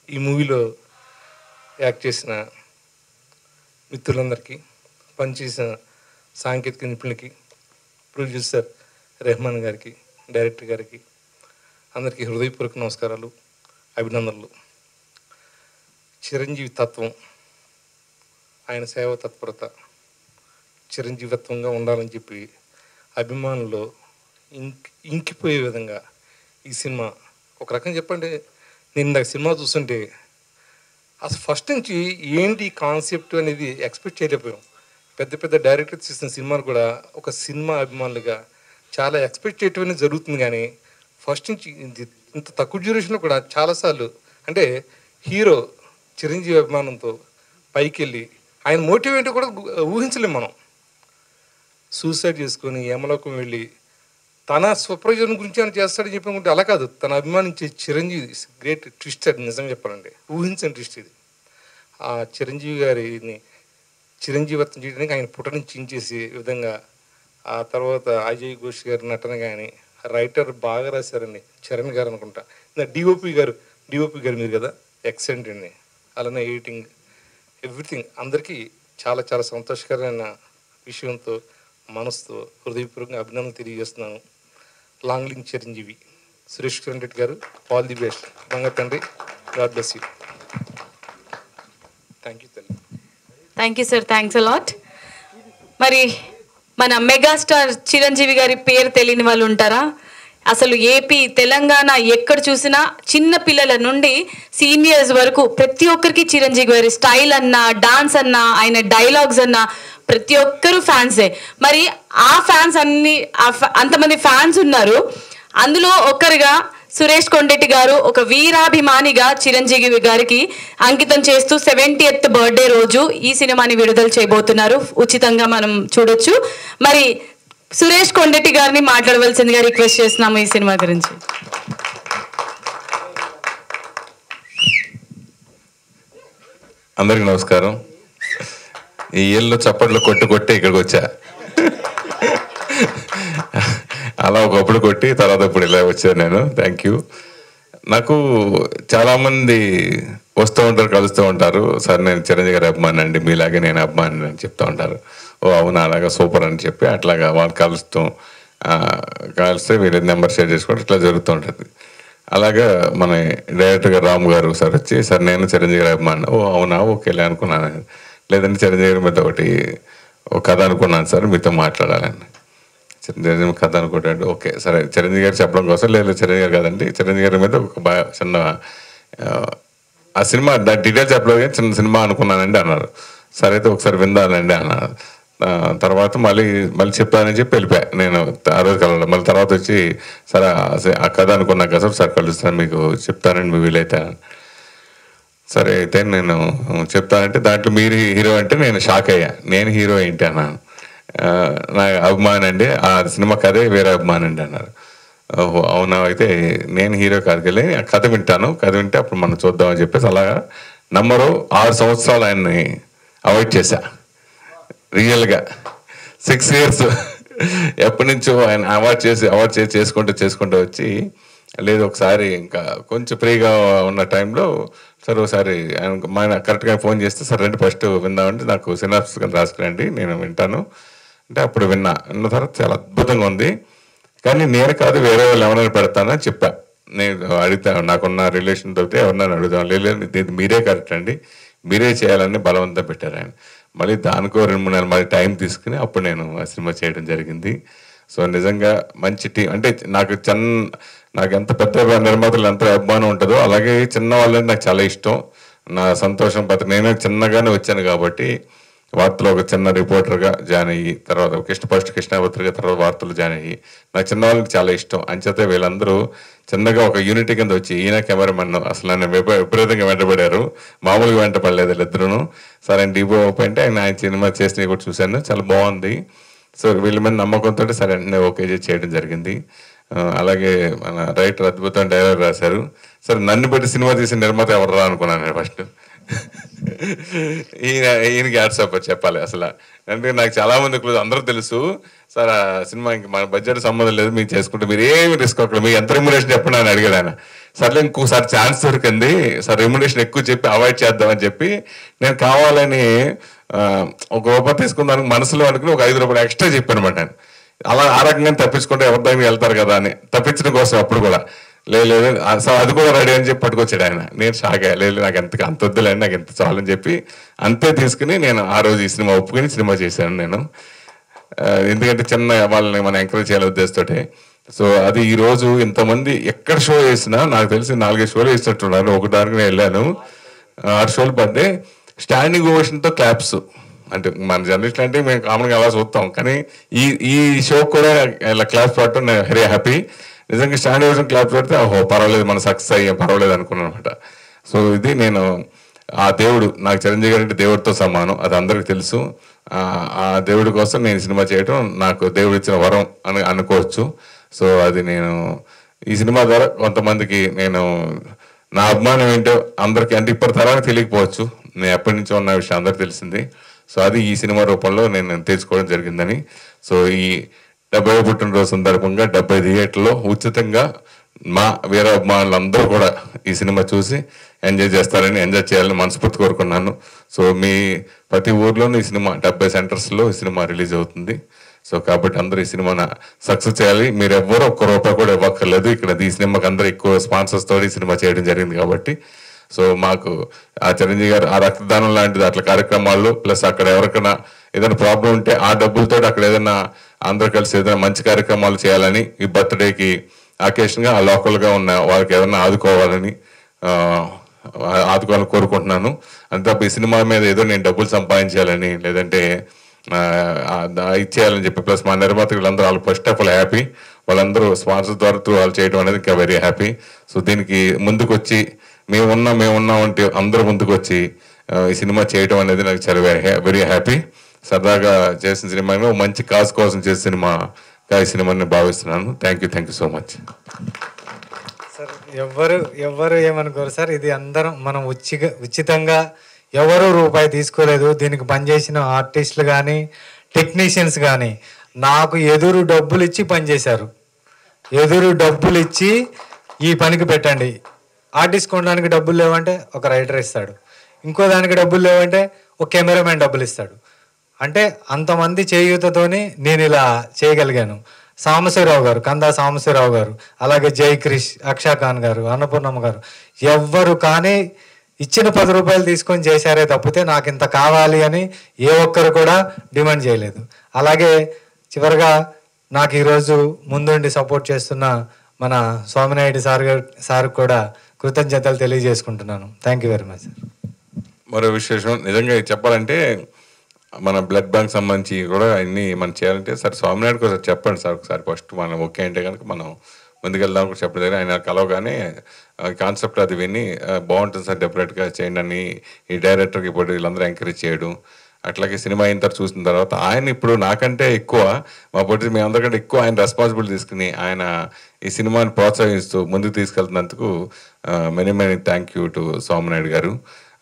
ఈ మూవీలో యాక్ట్ చేసిన మిత్రులందరికీ, పనిచేసిన సాంకేతిక నిపుణులకి, ప్రొడ్యూసర్ రెహమాన్ గారికి, డైరెక్టర్ గారికి అందరికీ హృదయపూర్వక నమస్కారాలు, అభినందనలు. చిరంజీవి తత్వం, ఆయన సేవ తత్పరత చిరంజీవిత్వంగా ఉండాలని చెప్పి అభిమానుల్లో ఇంకిపోయే విధంగా ఈ సినిమా ఒక రకంగా చెప్పండి. నేను ఇందాక సినిమా చూస్తుంటే అసలు ఫస్ట్ నుంచి ఏంటి కాన్సెప్ట్ అనేది ఎక్స్పెక్ట్ చేయలేకపోయాం. పెద్ద పెద్ద డైరెక్టర్స్ చేసిన సినిమాలు కూడా ఒక సినిమా అభిమానులుగా చాలా ఎక్స్పెక్ట్ చేయటం జరుగుతుంది. కానీ ఫస్ట్ నుంచి ఇంత తక్కువ డ్యూరేషన్లో కూడా చాలాసార్లు అంటే హీరో చిరంజీవి అభిమానంతో పైకి వెళ్ళి ఆయన మోటివ్ ఏంటో కూడా ఊహించలేం మనం. సూసైడ్ చేసుకొని యమలోకం వెళ్ళి తన స్వప్రయోజనం గురించి ఆయన చేస్తాడని చెప్పనుకుంటే అలా కాదు. తన అభిమానించే చిరంజీవి గ్రేట్ ట్విస్ట్, అది నిజంగా చెప్పాలంటే ఊహించని ట్విస్ట్ ఇది. ఆ చిరంజీవి గారిని చిరంజీవిత్వం చేయడానికి ఆయన పుటని చించేసే విధంగా, ఆ తర్వాత అజయ్ ఘోష్ గారి నటన కానీ, రైటర్ బాగా రాశారండి, చరణ్ గారు అనుకుంటా. డిఓపి గారు మీరు కదా, ఎక్సలెంట్ అండి. అలానే ఎడిటింగ్, ఎవ్రీథింగ్ అందరికీ చాలా చాలా సంతోషకరమైన విషయంతో మనసుతో హృదయపూర్వకంగా అభినందనలు తెలియజేస్తున్నాను. లాంగ్ లింక్ Chiranjeevi. Suresh Reddy garu, all the best. బంగారు తండ్రి, god bless you. Thank you తల్లి. Thank you sir, thanks a lot. మరి మన మెగాస్టార్ చిరంజీవి గారి పేరు తెలియని వాళ్ళు ఉంటారా? అసలు ఏపీ తెలంగాణ ఎక్కడ చూసినా చిన్న పిల్లల నుండి సీనియర్స్ వరకు ప్రతి ఒక్కరికి చిరంజీవి గారి స్టైల్ అన్నా, డాన్స్ అన్నా, ఆయన డైలాగ్స్ అన్నా ప్రతి ఒక్కరు ఫ్యాన్సే. మరి ఆ ఫ్యాన్స్ అంతమంది ఫ్యాన్స్ ఉన్నారు. అందులో ఒక్కరుగా సురేష్ కొండెట్టి గారు ఒక వీరాభిమానిగా చిరంజీవి గారికి అంకితం చేస్తూ 70th బర్త్డే రోజు ఈ సినిమాని విడుదల చేయబోతున్నారు. ఉచితంగా మనం చూడొచ్చు. మరి సురేష్ కొండెట్టి గారిని మాట్లాడవలసిందిగా రిక్వెస్ట్ చేస్తున్నాము ఈ సినిమా గురించి. అందరికీ నమస్కారం. ఈ ఏళ్ళు చప్పట్లు కొట్టి ఇక్కడికి వచ్చా. అలా ఒకప్పుడు కొట్టి తర్వాత ఇప్పుడు ఇలా వచ్చాను నేను. Thank you. నాకు చాలామంది వస్తూ ఉంటారు, కలుస్తూ ఉంటారు. సార్ నేను చిరంజీవి గారి అభిమాని అండి, మీలాగే నేను అభిమాని అని చెప్తూ ఉంటారు. ఓ అవునా, అలాగా సూపర్ అని చెప్పి అట్లాగా వాళ్ళు కలిస్తే వీళ్ళ నెంబర్ షేర్ చేసుకోవడం ఇట్లా జరుగుతూ ఉంటుంది. అలాగా మన డైరెక్టర్ గారు రాము గారు సార్ వచ్చి, సార్ నేను చిరంజీవి గారి అభిమాని. ఓ అవునా, ఓకేలే అనుకున్నాను. లేదంటే చిరంజీవి గారి మీద ఒక కథ అనుకున్నాను సార్, మీతో మాట్లాడాలని. చిరంజీవి కథ అనుకుంటాడు. ఓకే సరే, చిరంజీవి గారు చెప్పడం కోసం. లేదు చిరంజీవి గారు కదండి, చిరంజీవి గారి మీద ఒక చిన్న ఆ సినిమా డీటెయిల్స్ చెప్పలేదు, చిన్న సినిమా అనుకున్నానండి అన్నారు. సరే అయితే ఒకసారి విందానండి అన్నారు. తర్వాత మళ్ళీ చెప్పానని చెప్పి వెళ్ళిపోయా నేను. ఆ రోజు కలవాలి. మళ్ళీ తర్వాత వచ్చి సరే ఆ కథ అనుకున్నా కదా సార్ కలుస్తాను, మీకు చెప్తానండి మీ వీలైతే. సరే అయితే నేను చెప్తానంటే దాంట్లో మీరు హీరో అంటే నేను షాక్ అయ్యా. నేను హీరో ఏంటి అన్నాను. నా అభిమాని అండి, ఆ సినిమా కథే వేరే అభిమాని అండి అన్నారు. ఓహో అవునా, అయితే నేను హీరో కాదుకి వెళ్ళి ఆ కథ వింటాను, కథ వింటే అప్పుడు మనం చూద్దామని చెప్పేసి అలాగా నమ్మరు 6 సంవత్సరాలు ఆయన్ని అవాయిడ్ చేశా. రియల్గా 6 years ఎప్పటి నుంచో ఆయన అవాయిడ్ చేసి చేసుకుంటూ వచ్చి, లేదు ఒకసారి ఇంకా కొంచెం ఫ్రీగా ఉన్న టైంలో సరే ఒకసారి ఆయన కరెక్ట్గా ఫోన్ చేస్తే సరే రండి ఫస్ట్ విందామంటే నాకు సినాప్స్ రాసుకురండి నేను వింటాను అంటే అప్పుడు విన్న తర్వాత చాలా అద్భుతంగా ఉంది. కానీ నేను కాదు వేరే వాళ్ళు ఎవరైనా పెడతానని చెప్పా. నేను అడుగుతాను, నాకున్న రిలేషన్ తోటి ఎవరినైనా అడుగుతాను. లేదు మీరే కరెక్ట్ అండి, మీరే చేయాలని బలవంతం పెట్టారు ఆయన. మళ్ళీ దానికో 2-3 నెలలు మళ్ళీ టైం తీసుకుని అప్పుడు నేను ఆ సినిమా చేయడం జరిగింది. సో నిజంగా మంచి టీం. అంటే నాకు ఎంత పెద్ద నిర్మాతలు ఎంత అభిమానం ఉంటుందో అలాగే చిన్న వాళ్ళని నాకు చాలా ఇష్టం. నా సంతోషం నేనే చిన్నగానే వచ్చాను కాబట్టి వార్తలో ఒక చిన్న రిపోర్టర్గా జాయిన్ అయ్యి తర్వాత కృష్ణపత్రిక తర్వాత వార్తలు జాయిన్ అయ్యి నాకు చిన్న వాళ్ళకి చాలా ఇష్టం. అంచేతే వీళ్ళందరూ చిన్నగా ఒక యూనిటీ కింద వచ్చి ఈయన కెమెరామెన్ అసలు నన్ను విపరీతంగా వెంటబడారు. మామూలుగా వెంటపడలేదు వీళ్ళిద్దరూ. సరే ఆయన డీబో అంటే ఆయన సినిమా చేసినవి కూడా చూశాను, చాలా బాగుంది. సో వీళ్ళ మీద నమ్మకంతో సరే నేను ఓకే చేయడం జరిగింది. అలాగే మన రైటర్ అద్భుతం డైలాగ్ రాశారు. సరే నన్ను బట్టి సినిమా తీసిన నిర్మాత ఎవరు రా అనుకున్నాను నేను ఫస్ట్. ఈయనకి యాడ్సప్ చెప్పాలి అసలు. అంటే నాకు చాలా మంది అందరూ తెలుసు సార్ ఆ సినిమా ఇంక మన బడ్జెట్ సంబంధం లేదు, మీరు చేసుకుంటే మీరు ఏమి రిస్క్ అక్కడ మీ ఎంత రెమ్యునేషన్ చెప్పండి అని అడిగాడు ఆయన. సర్లే ఇంకోసారి ఛాన్స్ దొరికింది సార్ రెమ్యునేషన్ ఎక్కువ చెప్పి అవాయిడ్ చేద్దామని చెప్పి నేను కావాలని ₹1 తీసుకుందానికి మనసులో అనుకుని ఒక ₹5 ఎక్స్ట్రా చెప్పాను అనమాట. అలా ఆ రకంగా తప్పించుకుంటే ఎవరి దగ్గర వెళ్తారు కదా అని తప్పించడం కోసం అప్పుడు కూడా లేదు సార్ అది కూడా రెడీ అని చెప్పి పట్టుకొచ్చాడు ఆయన. నేను షాక్ అయ్యా. లేదు నాకు అంత వద్దులేండి, నాకు ఎంత చాలని చెప్పి అంతే తీసుకుని నేను ఆ రోజు ఈ సినిమా ఒప్పుకుని సినిమా చేశాను నేను. ఎందుకంటే చిన్న వాళ్ళని మనం ఎంకరేజ్ చేయాలి ఉద్దేశంతో. సో అది ఈ రోజు ఇంతమంది ఎక్కడ షో వేసినా నాకు తెలిసి 4-5 షోలు వేసినట్టున్నారు. ఒకదానికి వెళ్ళాను 6 షోలు పడ్డే స్టాండింగ్ ఓవేషన్తో క్లాప్స్. అంటే మన జర్నలిస్ట్ అంటే మేము కామన్గా అలా చూస్తాం, కానీ ఈ షో కూడా ఇలా క్లాప్స్ పడటం నేను వెరీ హ్యాపీ. నిజంగా స్టాండింగ్ ఓవేషన్ క్లాప్స్ పడితే ఓహో పర్వాలేదు మనం సక్సెస్ అయ్యాం పర్వాలేదు అనుకున్నాను అనమాట. సో ఇది నేను ఆ దేవుడు నాకు చిరంజీవి గారు అంటే దేవుడితో సమానం, అది అందరికీ తెలుసు. ఆ దేవుడి కోసం నేను సినిమా చేయడం నాకు దేవుడు ఇచ్చిన వరం అని అనుకోవచ్చు. సో అది నేను ఈ సినిమా ద్వారా కొంతమందికి నేను నా అభిమానం ఏంటో అందరికీ అంటే ఇప్పటి తరానికి తెలియకపోవచ్చు, నేను ఎప్పటి నుంచో ఉన్న విషయం అందరికీ తెలిసింది. సో అది ఈ సినిమా రూపంలో నేను తెచ్చుకోవడం జరిగిందని. సో ఈ 70వ పుట్టినరోజు సందర్భంగా 70 థియేటర్లో ఉచితంగా మా వీర అభిమానులందరూ కూడా ఈ సినిమా చూసి ఎంజాయ్ చేయాలని మనస్ఫూర్తి కోరుకున్నాను. సో మీ ప్రతి ఊర్లోనూ ఈ సినిమా 70 సెంటర్స్లో ఈ సినిమా రిలీజ్ అవుతుంది. సో కాబట్టి అందరూ ఈ సినిమాను సక్సెస్ చేయాలి. మీరు ఎవ్వరూ ₹1 కూడా ఇవ్వక్కర్లేదు. ఇక్కడ ఈ సినిమాకి అందరూ ఎక్కువ స్పాన్సర్స్ తోటి ఈ సినిమా చేయడం జరిగింది కాబట్టి. సో మాకు ఆ చిరంజీవి గారు ఆ రక్తదానం లాంటిది అట్లా కార్యక్రమాల్లో ప్లస్ అక్కడ ఎవరికైనా ఏదైనా ప్రాబ్లం ఉంటే ఆ డబ్బులతో అక్కడ ఏదైనా అందరూ కలిసి ఏదైనా మంచి కార్యక్రమాలు చేయాలని ఈ బర్త్డేకి అకేషన్గా ఆ లోకల్గా ఉన్న వాళ్ళకి ఏదైనా ఆదుకోవాలని కోరుకుంటున్నాను. అంతే ఈ సినిమా మీద ఏదో నేను డబ్బులు సంపాదించాలని లేదంటే ఇచ్చేయాలని చెప్పి, ప్లస్ మా నిర్మాతలు వీళ్ళందరూ వాళ్ళు ఫస్ట్ ఆఫ్ ఆల్ హ్యాపీ, వాళ్ళందరూ స్పాన్సర్ ద్వారా వాళ్ళు చేయడం అనేది ఇంకా వెరీ హ్యాపీ. సో దీనికి ముందుకు వచ్చి మేమున్నాం అంటే అందరూ ముందుకు వచ్చి ఈ సినిమా చేయడం అనేది నాకు చాలా వెరీ హ్యాపీ. సరదాగా చేసిన సినిమా మంచి కాజ్ కోసం చేసిన సినిమాగా ఈ సినిమాని భావిస్తున్నాను. Thank you so much. Sir ఎవరు ఏమనుకోరు సార్, ఇది అందరం మనం ఉచితంగా ఎవరు రూపాయి తీసుకోలేదు. దీనికి పనిచేసిన ఆర్టిస్టులు కానీ టెక్నీషియన్స్ కానీ నాకు ఎదురు డబ్బులు ఇచ్చి పనిచేశారు. ఎదురు డబ్బులు ఇచ్చి ఈ పనికి పెట్టండి, ఆర్టిస్ట్ కొనడానికి డబ్బులు లేవంటే ఒక రైటర్ ఇస్తాడు, ఇంకో దానికి డబ్బులు లేవంటే ఒక కెమెరామెన్ డబ్బులు ఇస్తాడు. అంటే అంతమంది చేయూతతోని నేను ఇలా చేయగలిగాను. సాంబశివరావు గారు, కందా సాంబశివరావు గారు, అలాగే జై క్రిష్, అక్షా ఖాన్ గారు, అన్నపూర్ణమ్మ గారు, ఎవ్వరు కానీ ఇచ్చిన 10 రూపాయలు తీసుకొని చేశారే తప్పితే నాకు ఇంత కావాలి అని ఏ ఒక్కరు కూడా డిమాండ్ చేయలేదు. అలాగే చివరిగా నాకు ఈరోజు ముందుండి సపోర్ట్ చేస్తున్న మన స్వామినాయుడు సార్ కూడా కృతజ్ఞతలు తెలియజేసుకుంటున్నాను. Thank you very much sir. మరో విశేషం నిజంగా చెప్పాలంటే మన బ్లడ్ బ్యాంక్ సంబంధించి కూడా అన్నీ మనం చేయాలంటే సార్ స్వామినాయుడు కూడా చెప్పండి సార్ ఒకసారి ఫస్ట్ మనం ఓకే అంటే కనుక మనం ముందుకెళ్దాం కూడా చెప్పడం దగ్గర ఆయన కలవగానే కాన్సెప్ట్ అది విని బాగుంటుంది సార్ డెఫినెట్గా చేయండి అని ఈ డైరెక్టర్కి ఇప్పుడు వీళ్ళందరూ ఎంకరేజ్ చేయడం. అట్లాగే సినిమా అయిన తర్వాత చూసిన తర్వాత ఆయన ఇప్పుడు నాకంటే ఎక్కువ మా పొట్టి మీ అందరికంటే ఎక్కువ ఆయన రెస్పాన్సిబిలిటీ తీసుకుని ఆయన ఈ సినిమాని ప్రోత్సహిస్తూ ముందుకు తీసుకెళ్తున్నందుకు many thank you to Swaminaidu garu.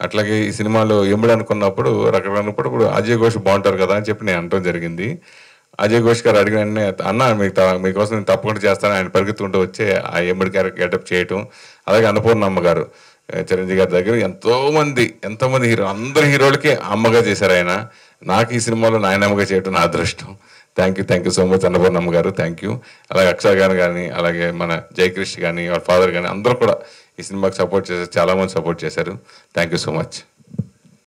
అట్లాగే ఈ సినిమాలో ఎముడు అనుకున్నప్పుడు రకరకాలప్పుడు ఇప్పుడు అజయ్ ఘోష్ బాగుంటారు కదా అని చెప్పి నేను అనడం జరిగింది. అజయ్ ఘోష్ గారు అడిగిన అన్న మీకోసం నేను తప్పకుండా చేస్తాను, ఆయన పరిగెత్తుకుంటూ వచ్చి ఆ ఎముడి క్యారెక్టర్ గెటప్ చేయటం. అలాగే అన్నపూర్ణమ్మ గారు చిరంజీవి గారి దగ్గర ఎంతోమంది అందరు హీరోలకి అమ్మగా చేశారు ఆయన. నాకు ఈ సినిమాలో నాయనమ్మగా చేయటం నా అదృష్టం. థ్యాంక్ యూ సో మచ్ అన్నపూర్ణమ్మ గారు, థ్యాంక్ యూ. అలాగే అక్షయ్ గారు కానీ, అలాగే మన జయకృష్ణ కానీ, వాళ్ళ ఫాదర్ కానీ అందరూ కూడా ఈ సినిమాకి సపోర్ట్ చేశారు, చాలామంది సపోర్ట్ చేశారు. Thank you so much.